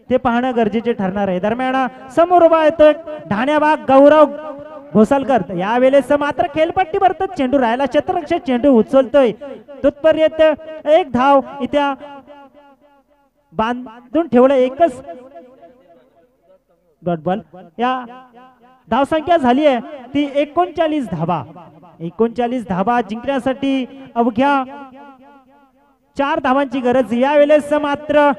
Speaker 4: ते पाहणं गरजेचे ठरणार आहे. दरम्यान समोर उभा येतोय ढाण्याबाग गौरव घोसाळकर. यावेळेस मात्र खेळपट्टी भरतच चेंडू राहिला. क्षेत्ररक्षक चेंडू उचलतोय. तत्पर्यंत एक धाव इथे बांधून ठेवलं. एकच डॉट बॉल. या धावसंख्या झाली आहे ती 39 धावा. 39 धावा जिंकण्यासाठी अवघ्या 4 धावांची गरज. यावेळेस मात्र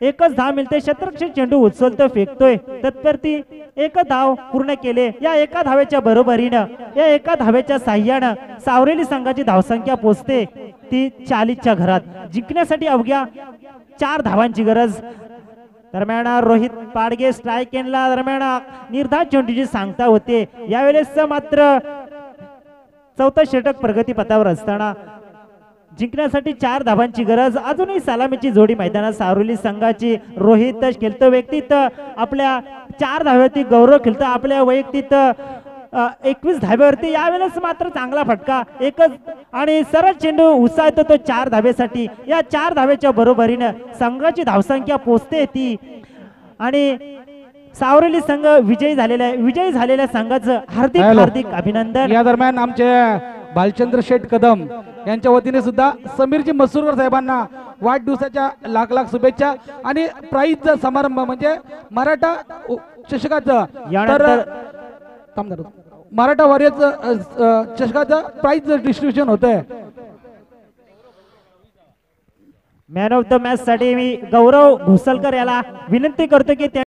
Speaker 4: एकच धाव मिळते. क्षेत्ररक्षक चेंडू उचलतोय, फेकतोय. तत्परती एक धाव पूर्ण केले. या एका धावेच्या बरोबरीनं, या एका धावेच्या साह्यानं सावरोली संघाची धावसंख्या पोहोचते ती 40च्या घरात. जिंकण्यासाठी अवघ्या 4 धावांची गरज. दरम्यान रोहित पाडगे स्ट्राईक एंडला दरम्यान निर्धार चेंडूची सांगता होते. यावेळेस मात्र चौथा षटक प्रगती पथावर असताना जिंकण्यासाठी 4 धावांची गरज. अजूनही सलामीची जोडी मैदानात सावरोली संघाची. रोहित खेळतो वैयक्तिक आपल्या 4 धाव्यावरती, गौरव खेळतो आपल्या वैयक्तिक 21 धाब्यावरती. यावेळेस मात्र चांगला फटका एकच आणि सरळ चेंडू उसाळतो तो 4 धाब्यासाठी. या 4 धाब्याच्या बरोबरीनं संघाची धावसंख्या पोचते ती आणि सावरोली संघ विजयी झालेल्या संघाचं हार्दिक
Speaker 1: हॅलो.
Speaker 4: हार्दिक अभिनंदन.
Speaker 1: या दरम्यान आमचे भालचंद्र शेठ कदम यांच्या वतीने सुद्धा समीरजी मसूरकर साहेबांना वाढदिवसाच्या लाख लाख शुभेच्छा आणि प्राईज समारंभ म्हणजे मराठा चषकाचं तर
Speaker 4: यानंतर
Speaker 1: थांब जरा. मराठा वॉरियर्स चषकाचं प्राईज डिस्ट्रीब्युशन होत आहे.
Speaker 4: मॅन ऑफ द मॅच साठी मी गौरव घोसलकर याला विनंती करतो की